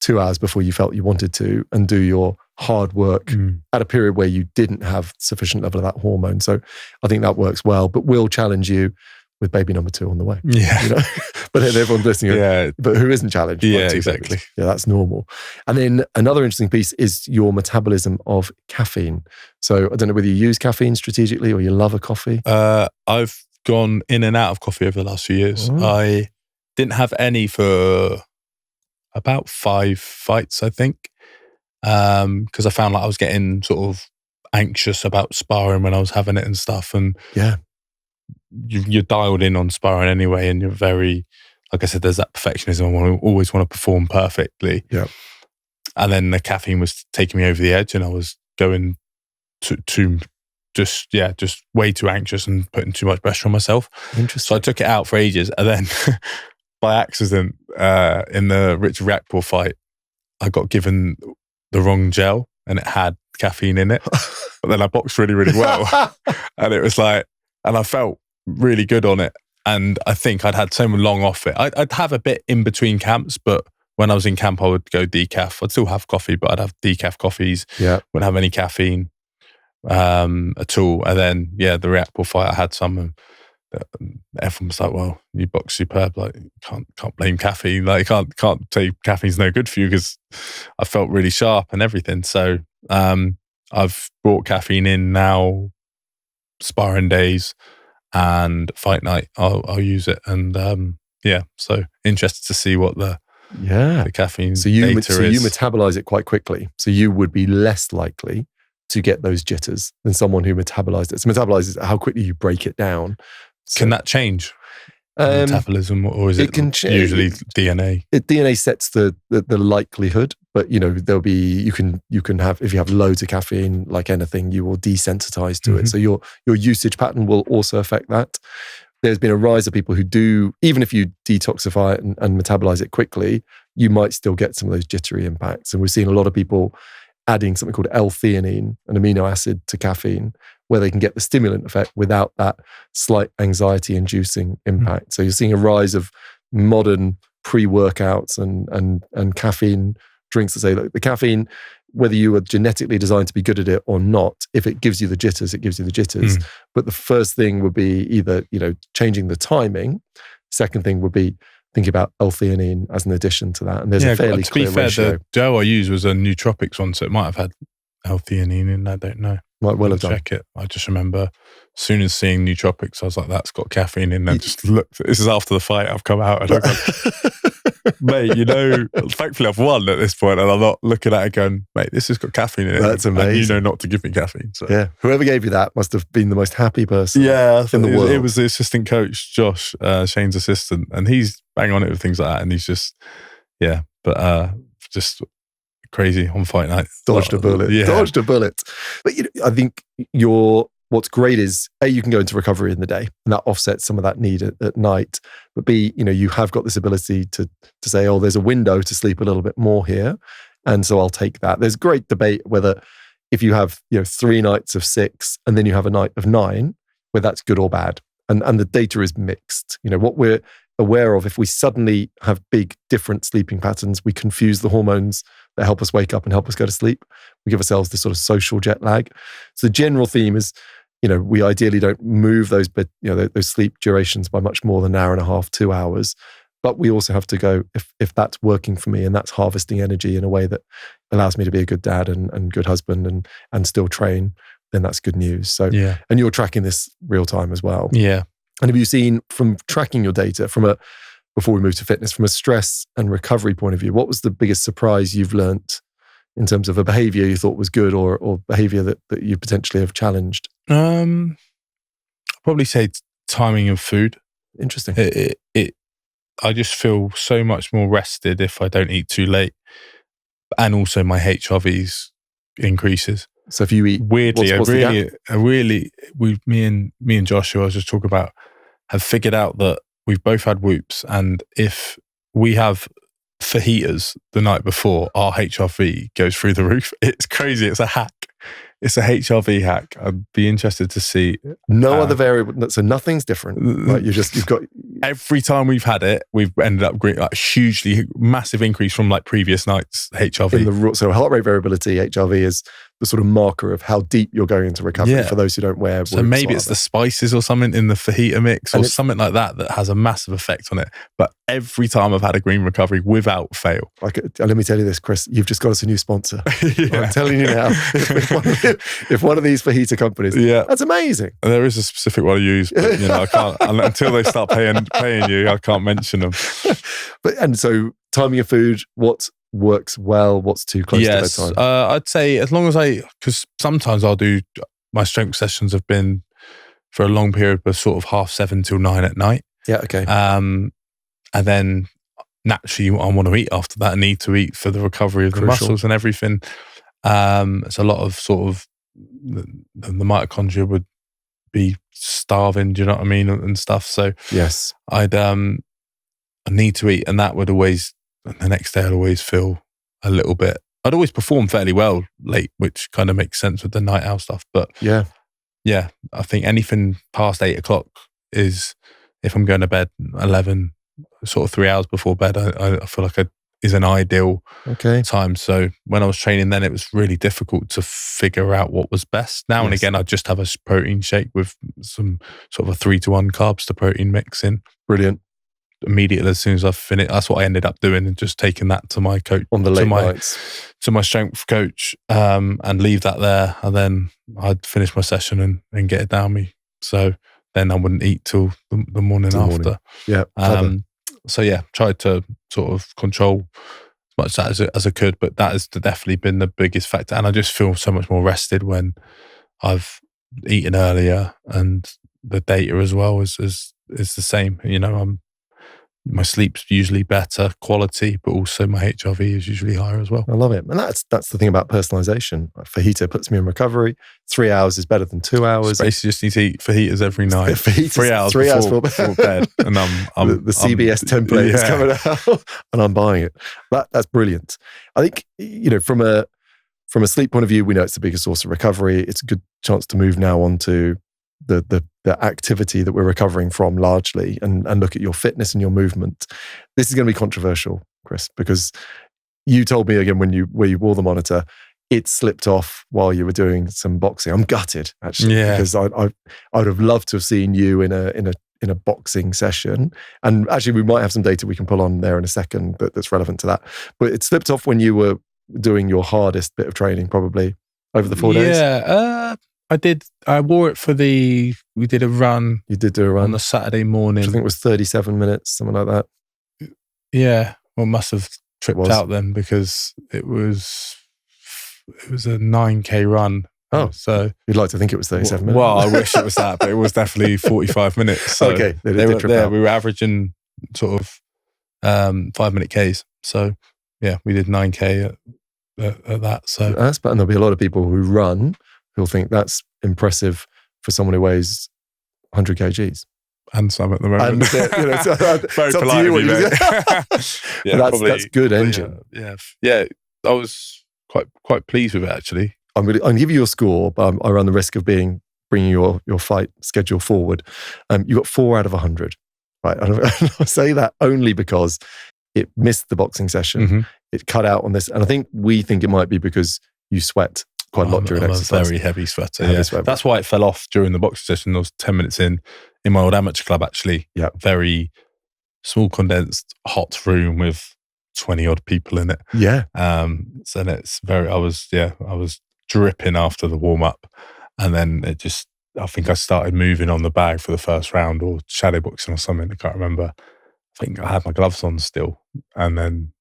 2 hours before you felt you wanted to and do your hard work at a period where you didn't have sufficient level of that hormone. So I think that works well, but we'll challenge you with baby number 2 on the way. Yeah. But then everyone's listening, but who isn't challenged? Yeah, exactly. Babies? Yeah, that's normal. And then another interesting piece is your metabolism of caffeine. So I don't know whether you use caffeine strategically or you love a coffee. I've gone in and out of coffee over the last few years. I didn't have any for about 5 fights, I think, because I found like I was getting sort of anxious about sparring when I was having it and stuff. And you're dialed in on sparring anyway, and you're very, like I said, there's that perfectionism. I always want to perform perfectly. Yeah. And then the caffeine was taking me over the edge, and I was going to just way too anxious and putting too much pressure on myself. Interesting. So I took it out for ages, and then by accident, in the Richard Riakporhe fight, I got given the wrong gel, and it had caffeine in it. But then I boxed really, really well, and it was like, and I felt really good on it. And I think I'd had so long off it. I'd have a bit in between camps, but when I was in camp, I would go decaf. I'd still have coffee, but I'd have decaf coffees. Yeah. Wouldn't have any caffeine at all. And then, the Riakporhe fight, I had some. And everyone was like, "Well, you box superb. Like, can't blame caffeine. Like, can't say caffeine's no good for you," because I felt really sharp and everything. So I've brought caffeine in now, sparring days and fight night. I'll use it, and so interested to see what the caffeine so you data is. You metabolize it quite quickly, so you would be less likely to get those jitters than someone who metabolized it. So metabolize is how quickly you break it down. So, can that change metabolism, or is it usually DNA? DNA sets the likelihood, but there'll be you can have, if you have loads of caffeine, like anything, you will desensitize to it. So your usage pattern will also affect that. There's been a rise of people who do, even if you detoxify it and metabolize it quickly, you might still get some of those jittery impacts. And we've seen a lot of people adding something called L-theanine, an amino acid, to caffeine, where they can get the stimulant effect without that slight anxiety-inducing impact. So you're seeing a rise of modern pre-workouts and caffeine drinks that say, look, the caffeine, whether you are genetically designed to be good at it or not, if it gives you the jitters, it gives you the jitters. But the first thing would be either, changing the timing. Second thing would be thinking about L-theanine as an addition to that. And there's a fairly clear ratio. The gel I used was a nootropics one, so it might have had L-theanine in. I don't know. Might well have done. Check it. I just remember as soon as seeing nootropics, I was like, that's got caffeine in. And just looked. This is after the fight. I've come out and I've gone, mate, thankfully I've won at this point, and I'm not looking at it going, mate, this has got caffeine in it. That's amazing. And not to give me caffeine. So. Yeah, whoever gave you that must have been the most happy person in the world. It was the assistant coach, Josh, Shane's assistant, and he's bang on it with things like that. And he's just, just crazy on fight night. Dodged a bullet. But I think what's great is, A, you can go into recovery in the day, and that offsets some of that need at night. But B, you have got this ability to say, oh, there's a window to sleep a little bit more here, and so I'll take that. There's great debate whether, if you have 3 nights of 6 and then you have a night of 9, whether that's good or bad. And the data is mixed. What we're aware of, if we suddenly have big different sleeping patterns, we confuse the hormones that help us wake up and help us go to sleep. We give ourselves this sort of social jet lag. So the general theme is, we ideally don't move those sleep durations by much more than an hour and a half, 2 hours. But we also have to go, if that's working for me and that's harvesting energy in a way that allows me to be a good dad and good husband and still train, then that's good news. So, and you're tracking this real time as well. Yeah. And have you seen, from tracking your data, before we move to fitness, from a stress and recovery point of view, what was the biggest surprise you've learnt in terms of a behavior you thought was good or behavior that you potentially have challenged? I'd probably say timing of food. Interesting. I just feel so much more rested if I don't eat too late. And also my HRVs increases. So if you eat weirdly, me and Joshua, I was just talking about, have figured out that we've both had whoops, and if we have fajitas the night before, our HRV goes through the roof. It's crazy. It's a hack. It's a HRV hack. I'd be interested to see. No other variable. So nothing's different. Like you've got. Every time we've had it, we've ended up hugely massive increase from previous nights HRV. So heart rate variability, HRV, is the sort of marker of how deep you're going into recovery for those who don't wear. So maybe it's the spices or something in the fajita mix or something like that has a massive effect on it. But every time I've had a green recovery, without fail. Let me tell you this, Chris, you've just got us a new sponsor. I'm telling you now, if one of these fajita companies, that's amazing. There is a specific one I use, but I can't, until they start paying you, I can't mention them. And so timing of food, what works well, what's too close to bedtime? I'd say as long as because sometimes I'll do, my strength sessions have been for a long period, but sort of 7:30 till 9 at night. Yeah, okay. And then naturally I want to eat after that. I need to eat for the recovery of the muscles and everything. It's a lot of sort of the mitochondria would be starving, do you know what I mean, and stuff. So yes, I need to eat, and that would always, the next day I'd always feel a little bit, I'd always perform fairly well late, which kind of makes sense with the night owl stuff. But yeah, I think anything past 8 o'clock is, if I'm going to bed 11, sort of 3 hours before bed, I feel like is an ideal Okay. time. So when I was training then, it was really difficult to figure out what was best. Now and again, I just have a protein shake with some sort of a 3-to-1 carbs to protein mix in. Brilliant. Immediately as soon as I finished, that's what I ended up doing, and just taking that to my coach on the late nights, to my strength coach, and leave that there, and then I'd finish my session and get it down me. So then I wouldn't eat till the morning after. Yeah. So yeah, tried to sort of control as much as I could, but that has definitely been the biggest factor. And I just feel so much more rested when I've eaten earlier, and the data as well is the same. You know, my sleep's usually better quality, but also my HRV is usually higher as well. I love it. And that's the thing about personalization. Fajita puts me in recovery. 3 hours is better than 2 hours. So basically just need to eat fajitas every night. Fajitas, 3 hours before bed. And the CBS template is coming out and I'm buying it. That's brilliant. I think, you know, from a sleep point of view, we know it's the biggest source of recovery. It's a good chance to move now on to the activity that we're recovering from largely, and look at your fitness and your movement. This is going to be controversial, Chris, because you told me again where you wore the monitor, it slipped off while you were doing some boxing. I'm gutted actually, because I would have loved to have seen you in a boxing session. And actually, we might have some data we can pull on there in a second that's relevant to that. But it slipped off when you were doing your hardest bit of training, probably over the 4 days. Yeah, I did. I wore it we did a run. You did do a run on the Saturday morning. Which I think it was 37 minutes, something like that. Yeah, well, must have tripped out then, because it was a 9K run. Oh, so you'd like to think it was 37 minutes. Well, I wish it was that, but it was definitely 45 minutes. So okay, we were averaging sort of 5-minute Ks. So yeah, we did 9K at that. So and there'll be a lot of people who run who'll think that's impressive for someone who weighs 100 kgs. And some at the moment. Very polite of you, mate. Yeah, that's good engine. Yeah. I was quite pleased with it actually. I'm going to give you your score, but I run the risk of bringing your fight schedule forward. You got 4 out of 100. Right, and I say that only because it missed the boxing session. Mm-hmm. It cut out on this, and we think it might be because you sweat quite a lot during exercise. I'm a very heavy sweater. That's why it fell off during the boxing session. I was 10 minutes in my old amateur club, actually. Yeah. Very small, condensed, hot room with 20 odd people in it. Yeah. So I was dripping after the warm up, and then I think I started moving on the bag for the first round, or shadow boxing or something. I can't remember. I think I had my gloves on still, and then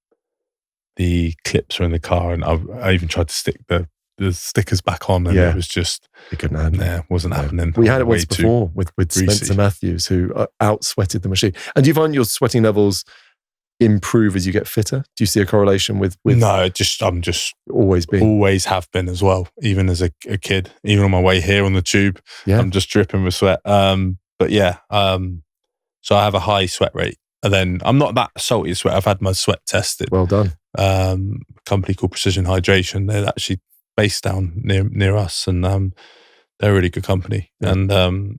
the clips were in the car, and I even tried to stick the stickers back on, and it was just it couldn't happen. Yeah, wasn't happening. We had it once before with Spencer Matthews, who out sweated the machine. And do you find your sweating levels improve as you get fitter? Do you see a correlation with No, I'm just always have been as well, even as a kid, even on my way here on the tube. I'm just dripping with sweat. But yeah, so I have a high sweat rate, and then I'm not that salty sweat. I've had my sweat tested. Well done. A company called Precision Hydration. They're actually based down near us, and they're a really good company. Yeah. And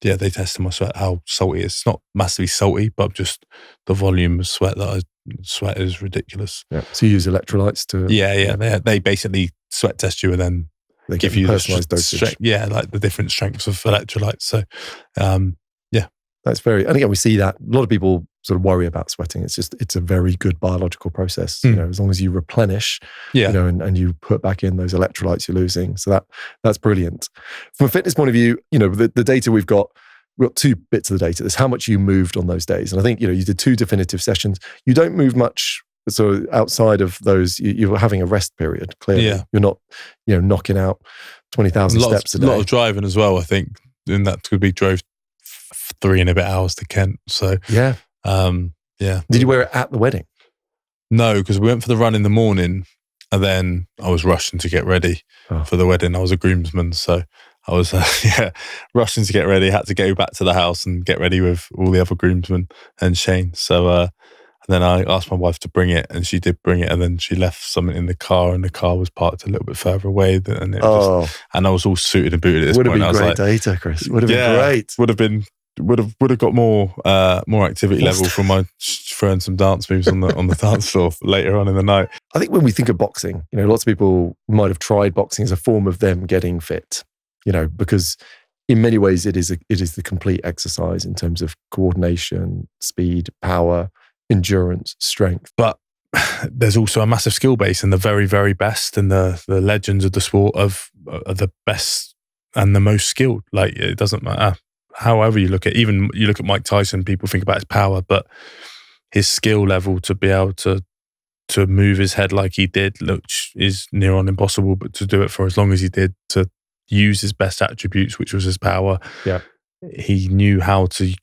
they tested my sweat, how salty it is. It's not massively salty, but just the volume of sweat that I sweat is ridiculous. Yeah. So you use electrolytes to... Yeah. They basically sweat test you, and then they give you personalized dosage. Like the different strengths of electrolytes. So, that's very... And again, we see that a lot of people sort of worry about sweating. It's a very good biological process. You know, as long as you replenish, and you put back in those electrolytes you're losing. So that's brilliant. From a fitness point of view, the data we've got 2 bits of the data. There's how much you moved on those days. And I think, you did 2 definitive sessions. You don't move much. So outside of those, you're having a rest period, clearly. Yeah. You're not, knocking out 20,000 steps a day. A lot of driving as well, I think. And that could be drove 3 and a bit hours to Kent. So yeah. Did you wear it at the wedding? No, because we went for the run in the morning, and then I was rushing to get ready for the wedding. I was a groomsman, so I was rushing to get ready. Had to go back to the house and get ready with all the other groomsmen and Shane. So and then I asked my wife to bring it, and she did bring it, and then she left something in the car, and the car was parked a little bit further away, and I was all suited and booted at this point. Would have been great data, Chris. Would have been great. Would have been would have got more activity level from my throwing some dance moves on the dance floor later on in the night. I think when we think of boxing, lots of people might have tried boxing as a form of them getting fit, because in many ways it is the complete exercise in terms of coordination, speed, power, endurance, strength. But there's also a massive skill base, and the very, very best and the legends of the sport are the best and the most skilled. Like, it doesn't matter however you look at, even you look at Mike Tyson, people think about his power, but his skill level to be able to move his head like he did, which is near on impossible, but to do it for as long as he did, to use his best attributes, which was his power. Yeah. He knew how to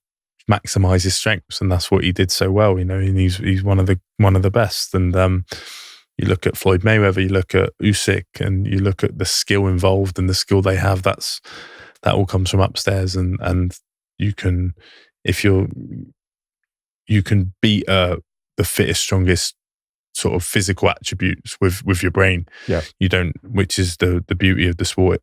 maximize his strengths, and that's what he did so well, and he's one of the best. And you look at Floyd Mayweather, you look at Usyk, and you look at the skill involved and the skill they have, that all comes from upstairs, and you can beat the fittest, strongest sort of physical attributes with your brain. Yeah. You don't, which is the beauty of the sport.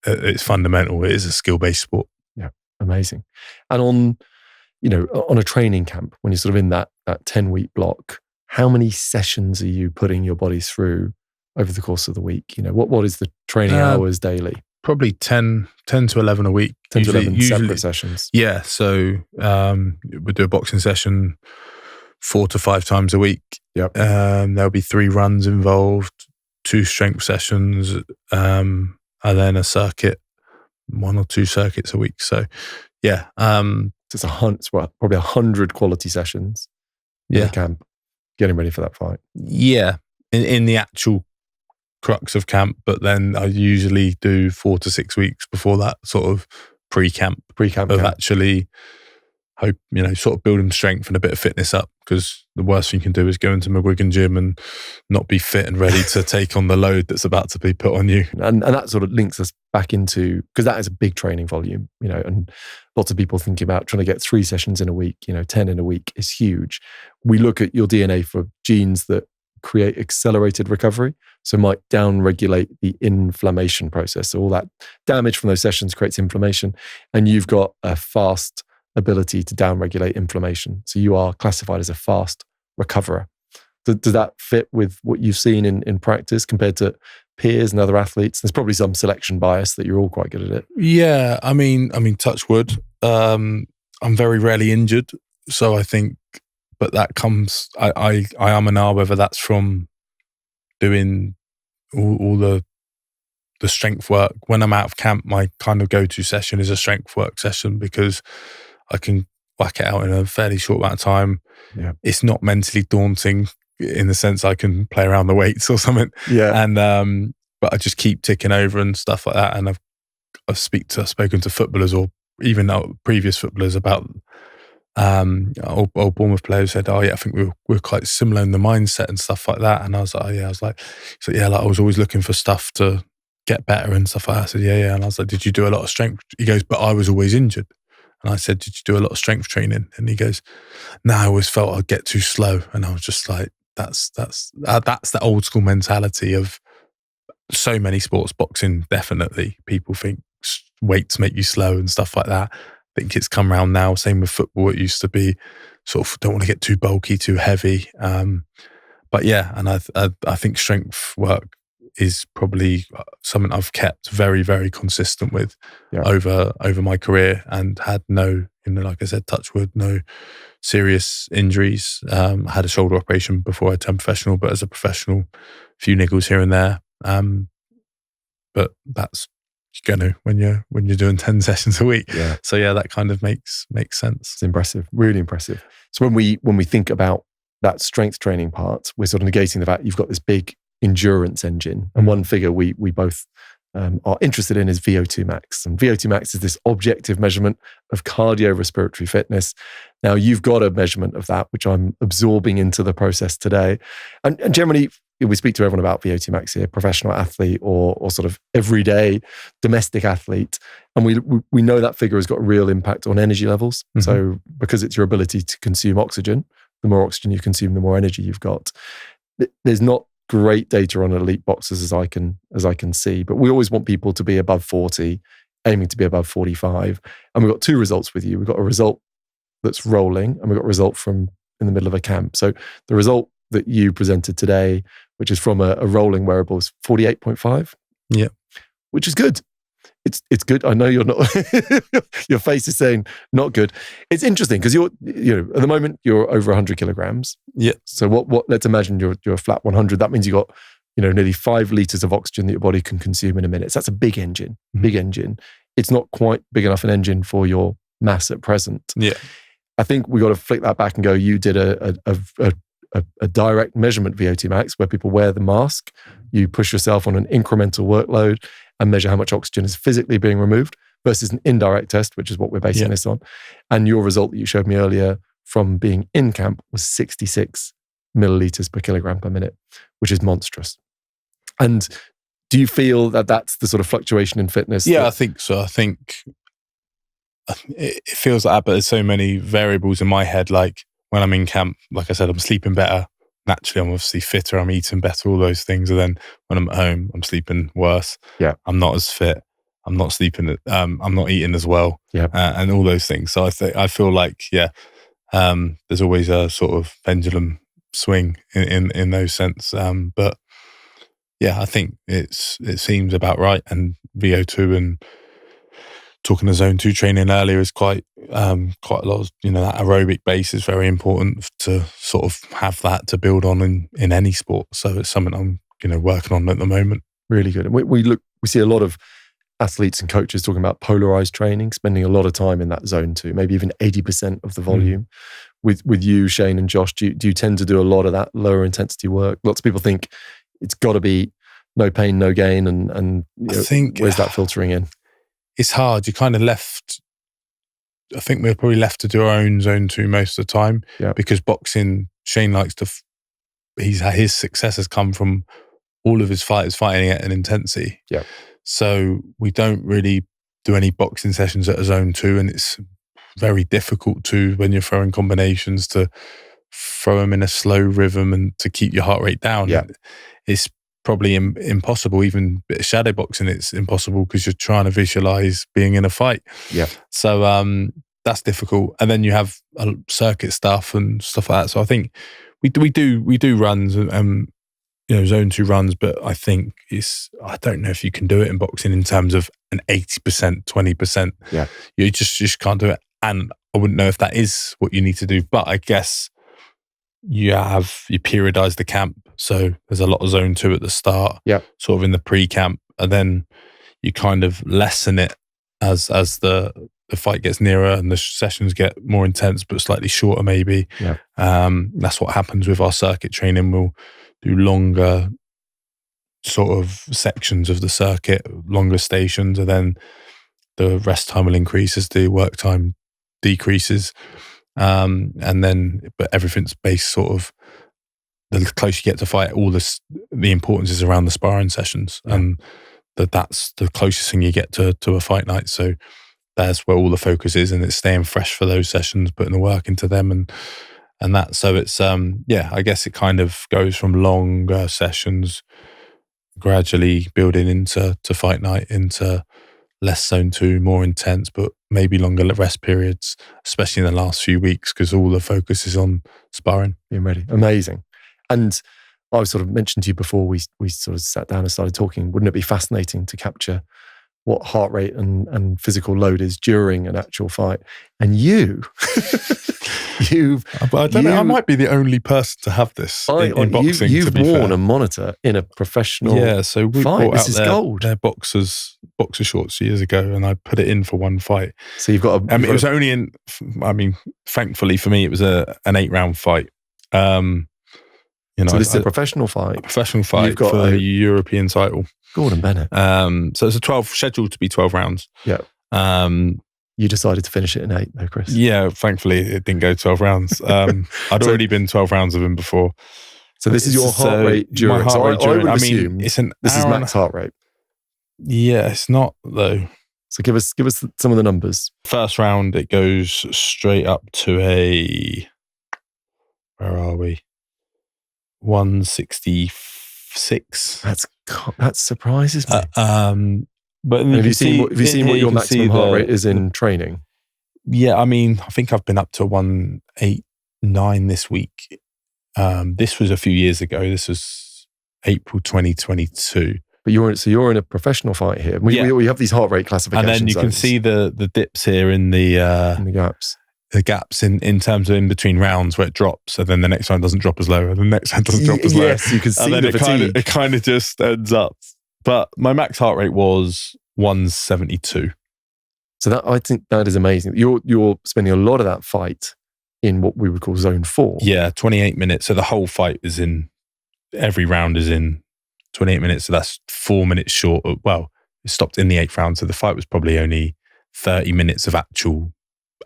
It's fundamental. It is a skill-based sport. Yeah. Amazing. And on a training camp, when you're sort of in that 10-week block, how many sessions are you putting your body through over the course of the week? What is the training hours daily? Probably 10 to 11 a week. 10 to 11 separate sessions. Yeah. So we do a boxing session 4 to 5 times a week. Yep. There'll be 3 runs involved, 2 strength sessions, and then a circuit, 1 or 2 circuits a week. So yeah. It's probably 100 quality sessions in the camp, getting ready for that fight. Yeah. In the actual crux of camp, but then I usually do 4 to 6 weeks before that, sort of pre-camp of camp. Actually sort of building strength and a bit of fitness up, because the worst thing you can do is go into McGuigan gym and not be fit and ready to take on the load that's about to be put on you. And that sort of links us back into, because that is a big training volume, and lots of people thinking about trying to get 3 sessions in a week, 10 in a week is huge. We look at your DNA for genes that create accelerated recovery, so might down-regulate the inflammation process. So all that damage from those sessions creates inflammation, and you've got a fast ability to down-regulate inflammation. So you are classified as a fast recoverer. Does that fit with what you've seen in practice compared to peers and other athletes? There's probably some selection bias that you're all quite good at it. Yeah, I mean, touch wood. I'm very rarely injured, so I think, but that comes. I am an R, whether that's from doing all the strength work. When I'm out of camp, my kind of go-to session is a strength work session, because I can whack it out in a fairly short amount of time. Yeah. It's not mentally daunting in the sense I can play around the weights or something. Yeah. And but I just keep ticking over and stuff like that. And I've spoken to footballers, or even previous footballers, about old Bournemouth players said, "Oh yeah, I think we're quite similar in the mindset and stuff like that." And I was like, "Oh yeah," I was like, "So yeah, like I was always looking for stuff to get better and stuff like that." I said, "Yeah." And I was like, "Did you do a lot of strength?" He goes, "But I was always injured." And I said, "Did you do a lot of strength training?" And he goes, "No, I always felt I'd get too slow." And I was just like, that's the old school mentality of so many sports. Boxing, definitely. People think weights make you slow and stuff like that. I think it's come around now. Same with football. It used to be sort of, don't want to get too bulky, too heavy. But yeah, and I think strength work is probably something I've kept very, very consistent with over my career, and had no, like I said, touch wood, no serious injuries. I had a shoulder operation before I turned professional, but as a professional, a few niggles here and there. But that's when you're doing 10 sessions a week. Yeah. So yeah, that kind of makes sense. It's impressive, really impressive. So when we think about that strength training part, we're sort of negating the fact you've got this big endurance engine. And one figure we both are interested in is VO2 max. And VO2 max is this objective measurement of cardiorespiratory fitness. Now, you've got a measurement of that, which I'm absorbing into the process today. And generally, we speak to everyone about VO2 max here, professional athlete or sort of everyday domestic athlete. And we know that figure has got a real impact on energy levels. Mm-hmm. So because it's your ability to consume oxygen, the more oxygen you consume, the more energy you've got. There's not great data on elite boxers as I can see, but we always want people to be above 40 aiming to be above 45. And we've got two results with you. We've got a result that's rolling, and we've got a result from in the middle of a camp. So the result that you presented today, which is from a rolling wearable, is 48.5. Yeah. Which is good. It's good. I know you're not, your face is saying not good. It's interesting because at the moment you're over 100 kilograms. Yeah. So what, let's imagine you're a flat 100. That means you got, nearly 5 liters of oxygen that your body can consume in a minute. So that's a big engine, big engine. It's not quite big enough an engine for your mass at present. Yeah. I think we got to flick that back and go, you did a direct measurement VO2 max where people wear the mask. You push yourself on an incremental workload and measure how much oxygen is physically being removed versus an indirect test, which is what we're basing this on. And your result that you showed me earlier from being in camp was 66 milliliters per kilogram per minute, which is monstrous. And do you feel that that's the sort of fluctuation in fitness? Yeah, I think so. I think it feels like that, but there's so many variables in my head. Like when I'm in camp, like I said, I'm sleeping better. Naturally, I'm obviously fitter. I'm eating better, all those things. And then when I'm at home, I'm sleeping worse. Yeah. I'm not as fit. I'm not sleeping. I'm not eating as well. Yeah. And all those things. So I feel like, there's always a sort of pendulum swing in those sense. But yeah, I think it seems about right. And VO2 and talking to zone 2 training earlier is quite a lot of, that aerobic base is very important to sort of have that to build on in any sport. So it's something I'm, working on at the moment. Really good. And we see a lot of athletes and coaches talking about polarized training, spending a lot of time in that zone 2, maybe even 80% of the volume. With you, Shane and Josh, do you tend to do a lot of that lower intensity work? Lots of people think it's got to be no pain, no gain. And I think, where's that filtering in? It's hard. You kind of I think we're probably left to do our own zone 2 most of the time. Yeah. Because boxing, Shane likes to, his success has come from all of his fighters fighting at an intensity. Yeah. So we don't really do any boxing sessions at a zone 2, and it's very difficult when you're throwing combinations to throw them in a slow rhythm and to keep your heart rate down. Yeah. It's probably impossible. Even a bit of shadow boxing, it's impossible because you're trying to visualize being in a fight. Yeah. So that's difficult. And then you have circuit stuff and stuff like that. So I think we do runs and zone 2 runs, but I think I don't know if you can do it in boxing in terms of an 80%, 20%. Yeah. You just can't do it. And I wouldn't know if that is what you need to do, but I guess you periodize the camp. So there's a lot of zone 2 at the start, sort of in the pre-camp, and then you kind of lessen it as the fight gets nearer and the sessions get more intense, but slightly shorter maybe. Yeah. That's what happens with our circuit training. We'll do longer sort of sections of the circuit, longer stations, and then the rest time will increase as the work time decreases. But everything's based sort of, the closer you get to fight, all the importance is around the sparring sessions, and that's the closest thing you get to a fight night. So that's where all the focus is, and it's staying fresh for those sessions, putting the work into them, and that. So it's I guess it kind of goes from longer sessions, gradually building into fight night, into less zone 2, more intense, but maybe longer rest periods, especially in the last few weeks, because all the focus is on sparring. Being ready. Amazing. And I sort of mentioned to you before we sort of sat down and started talking, wouldn't it be fascinating to capture what heart rate and physical load is during an actual fight? And I don't know, I might be the only person to have this in boxing. You've worn a monitor in a professional so we fight. brought This out is gold. their boxer shorts years ago, and I put it in for one fight. So you've got it was only in, thankfully for me, it was an 8-round fight. So this is a professional fight. A professional fight for the European title. Gordon Bennett. So it's scheduled to be 12 rounds. Yeah. You decided to finish it in 8 though, Chris. Yeah, thankfully it didn't go 12 rounds. I'd already been 12 rounds with him before. So this is your heart rate during. My heart rate during. I mean, this is max heart rate. Yeah, it's not though. So give us some of the numbers. First round, it goes straight up to where are we? 166. That surprises me. But And have you seen what your maximum heart rate is in training? Yeah, I mean, I think I've been up to 189 this week. This was a few years ago. This was April 2022. But you're in a professional fight here. We have these heart rate classifications, and then you can see the dips here in the gaps. The gaps in terms of in between rounds where it drops, and then the next one doesn't drop as low, and the next one doesn't drop as low. Yes, you can see the fatigue. It kind of just ends up. But my max heart rate was 172. So I think that is amazing. You're spending a lot of that fight in what we would call zone 4. Yeah, 28 minutes. So the whole fight is in, every round is in 28 minutes. So that's 4 minutes short of, well, it stopped in the 8th round. So the fight was probably only 30 minutes of actual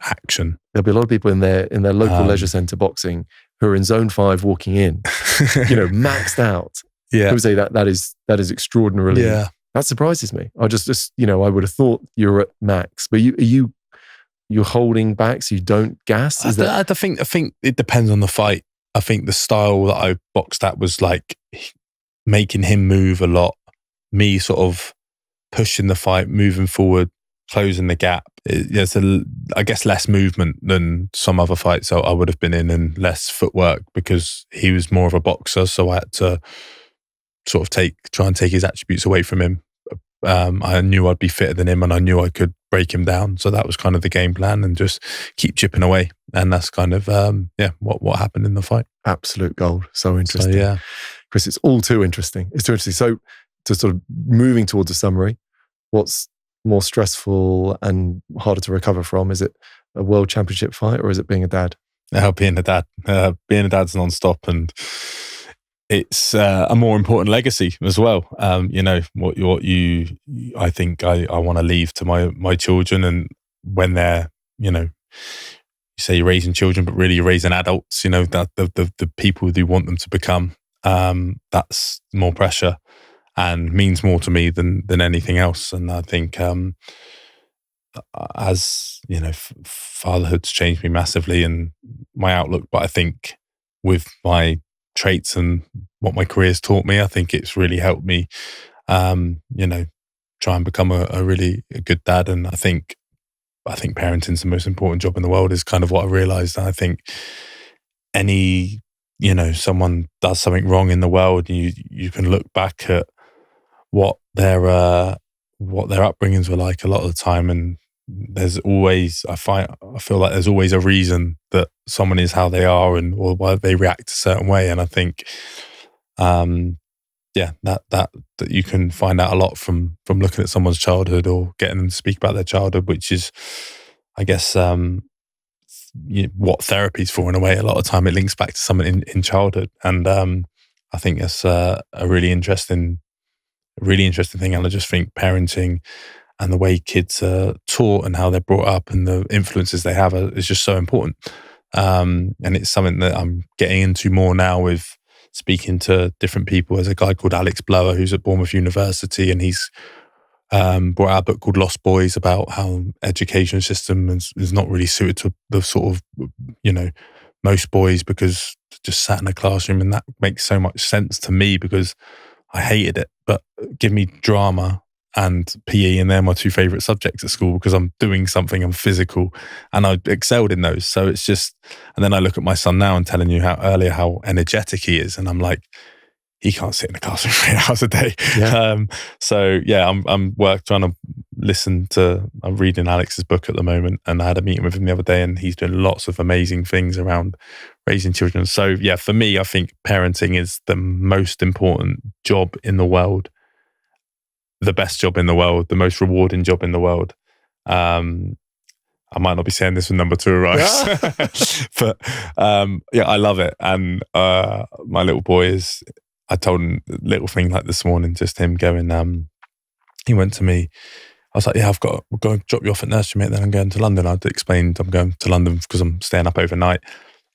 action. There'll be a lot of people in their local leisure centre boxing who are in zone 5 walking in, maxed out. Yeah. I would say that is extraordinarily. Yeah. That surprises me. I just I would have thought you're at max, but you're holding back so you don't gas. I think it depends on the fight. I think the style that I boxed at was like making him move a lot, me sort of pushing the fight, moving forward, closing the gap. There's I guess less movement than some other fights I would have been in, and less footwork because he was more of a boxer. So I had to sort of try and take his attributes away from him. I knew I'd be fitter than him, and I knew I could break him down. So that was kind of the game plan, and just keep chipping away. And that's kind of what happened in the fight. Absolute gold. So interesting. So, yeah, Chris, it's all too interesting. It's too interesting. So to sort of moving towards a summary, what's more stressful and harder to recover from? Is it a world championship fight, or is it being a dad? Being a dad. Being a dad's nonstop, and it's a more important legacy as well. I think I want to leave to my children, and when they're, you say you're raising children, but really you're raising adults, that the people you want them to become, that's more pressure and means more to me than anything else. And I think, as fatherhood's changed me massively and my outlook, but I think with my traits and what my career's taught me, I think it's really helped me, try and become a really good dad. And I think parenting's the most important job in the world, is kind of what I realized. And I think someone does something wrong in the world, you can look back at what their upbringings were like a lot of the time, and there's always, I feel like there's always a reason that someone is how they are, or why they react a certain way. And I think, that you can find out a lot from looking at someone's childhood or getting them to speak about their childhood, which is, I guess, what therapy's for in a way. A lot of time it links back to something in childhood, and I think it's a really interesting thing. And I just think parenting and the way kids are taught and how they're brought up and the influences they have is just so important. And it's something that I'm getting into more now with speaking to different people. There's a guy called Alex Blower who's at Bournemouth University, and he's brought out a book called Lost Boys about how education system is not really suited to the sort of, most boys, because just sat in a classroom. And that makes so much sense to me because I hated it. But give me drama and PE, and they're my 2 favorite subjects at school because I'm doing something, I'm physical, and I excelled in those. So it's just, and then I look at my son now and telling you how energetic he is, and I'm like, he can't sit in a classroom for 8 hours a day. Yeah. I'm trying to listen to, I'm reading Alex's book at the moment, and I had a meeting with him the other day, and he's doing lots of amazing things around raising children. So yeah, for me, I think parenting is the most important job in the world, the best job in the world, the most rewarding job in the world. I might not be saying this when number 2 arrives, but I love it. And my little boy I told him a little thing like this morning, just him going, he went to me, I was like, yeah, we're going to drop you off at nursery, mate, then I'm going to London. I'd explained I'm going to London because I'm staying up overnight.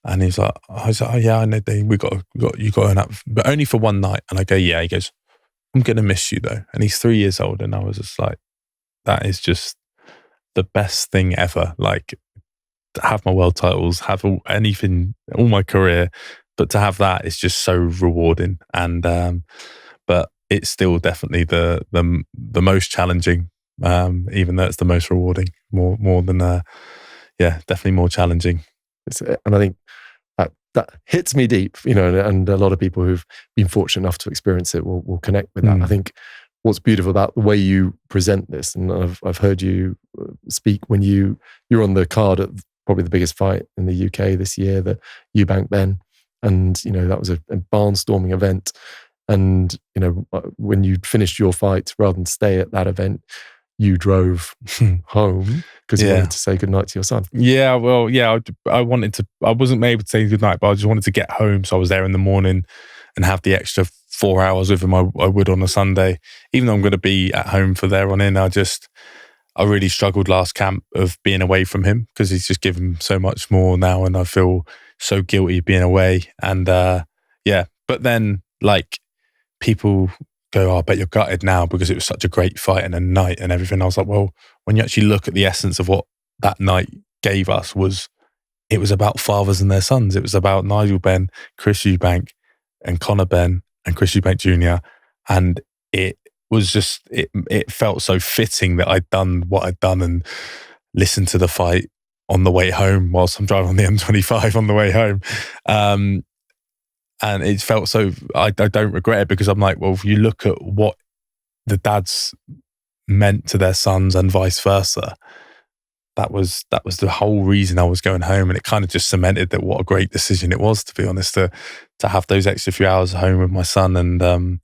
And he's like, I was like, oh yeah, I know, you got an up, but only for one night. And I go, yeah. He goes, I'm going to miss you though. And he's 3 years old. And I was just like, that is just the best thing ever. Like, to have my world titles, have all my career, but to have that is just so rewarding. And, but it's still definitely the most challenging, even though it's the most rewarding. More than definitely more challenging. And I think that hits me deep, and a lot of people who've been fortunate enough to experience it will connect with that. I think what's beautiful about the way you present this, and I've heard you speak when you're on the card at probably the biggest fight in the UK this year, the Eubank Ben, and that was a barnstorming event. And when you finished your fight, rather than stay at that event, you drove home because you wanted to say goodnight to your son. Yeah, well, I wanted to. I wasn't able to say goodnight, but I just wanted to get home. So I was there in the morning and have the extra 4 hours with him I would on a Sunday. Even though I'm going to be at home for there on in, I really struggled last camp of being away from him because he's just given so much more now, and I feel so guilty being away. And but then like people go, oh, I bet you're gutted now because it was such a great fight and a night and everything. I was like, well, when you actually look at the essence of what that night gave us, it was about fathers and their sons. It was about Nigel Benn, Chris Eubank, and Conor Benn, and Chris Eubank Jr. And it was just, it felt so fitting that I'd done what I'd done and listened to the fight on the way home whilst I'm driving on the M25 on the way home. And it felt so, I don't regret it because I'm like, well, if you look at what the dads meant to their sons and vice versa, that was the whole reason I was going home. And it kind of just cemented that what a great decision it was, to be honest, to have those extra few hours at home with my son. And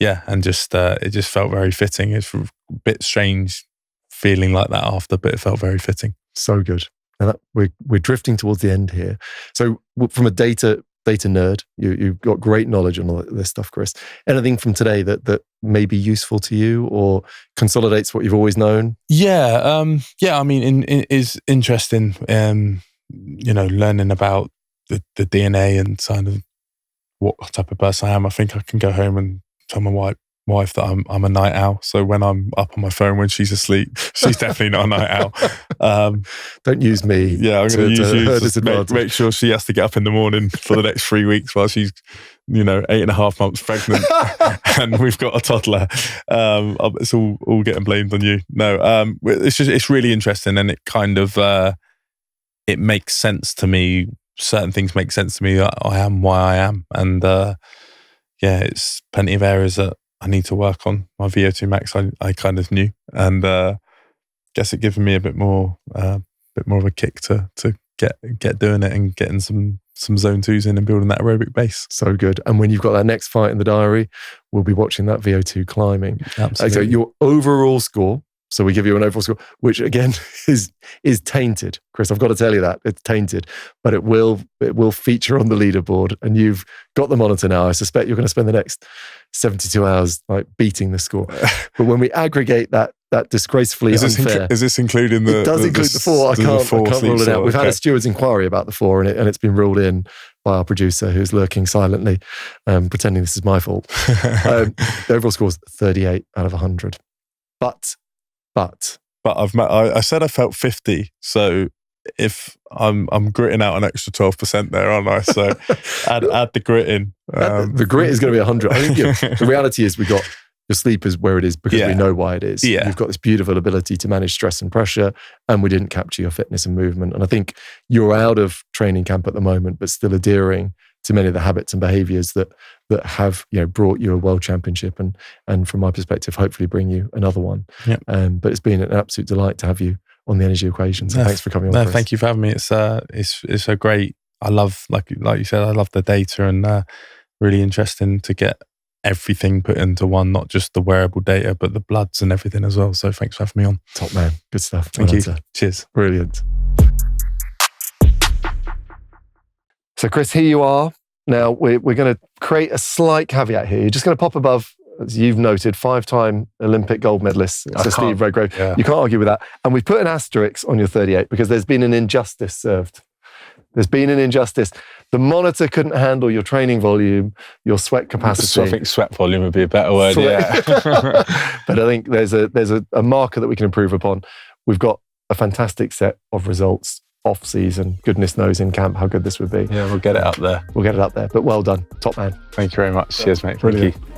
and just it just felt very fitting. It's a bit strange feeling like that after, but it felt very fitting. So good. And we're drifting towards the end here. So from a data nerd, you've got great knowledge on all this stuff, Chris. Anything from today that may be useful to you or consolidates what you've always known? I mean, it is interesting, learning about the DNA and kind of what type of person I am. I think I can go home and tell my wife that I'm a night owl. So when I'm up on my phone when she's asleep, she's definitely not a night owl. Don't use me. Yeah, I'm going to use you. Her Just make sure she has to get up in the morning for the next 3 weeks while she's 8.5 months pregnant and we've got a toddler. It's all getting blamed on you. No, it's really interesting, and it kind of it makes sense to me. Certain things make sense to me. I am why I am, and it's plenty of areas that I need to work on. My VO2 max, I kind of knew, and guess it given me a bit more of a kick to get doing it and getting some zone 2s in and building that aerobic base. So good. And when you've got that next fight in the diary, we'll be watching that VO2 climbing. Absolutely. So your overall score, so we give you an overall score, which again is tainted. Chris, I've got to tell you that it's tainted, but it will feature on the leaderboard, and you've got the monitor now. I suspect you're going to spend the next 72 hours like beating the score. But when we aggregate that disgracefully unfair, is this including the? It does include the 4. I can't rule it out. We've had a steward's inquiry about the 4, and it's been ruled in by our producer, who's lurking silently, pretending this is my fault. The overall score is 38 out of 100. But I said I felt 50, so if I'm gritting out an extra 12% there, aren't I? So add the grit in. The grit is going to be 100. I think the reality is your sleep is where it is because we know why it is. Yeah. You've got this beautiful ability to manage stress and pressure, and we didn't capture your fitness and movement. And I think you're out of training camp at the moment, but still adhering to many of the habits and behaviors that have brought you a world championship and from my perspective, hopefully bring you another one. Yep. But it's been an absolute delight to have you on the energy equation. So thanks for coming on. Thank you for having me. It's so great. I love, like you said, I love the data, and really interesting to get everything put into one, not just the wearable data, but the bloods and everything as well. So thanks for having me on. Top man. Good stuff. Thank you. Cheers. Brilliant. So Chris, here you are. Now we're going to create a slight caveat here. You're just going to pop above, as you've noted, 5-time Olympic gold medalist, Sir Steve Redgrave. Yeah. You can't argue with that. And we've put an asterisk on your 38 because there's been an injustice served. There's been an injustice. The monitor couldn't handle your training volume, your sweat capacity. So I think sweat volume would be a better word, yeah. But I think there's a marker that we can improve upon. We've got a fantastic set of results off-season. Goodness knows in camp how good this would be. Yeah, we'll get it up there. But well done. Top man. Thank you very much. Cheers, mate. Brilliant. Thank you.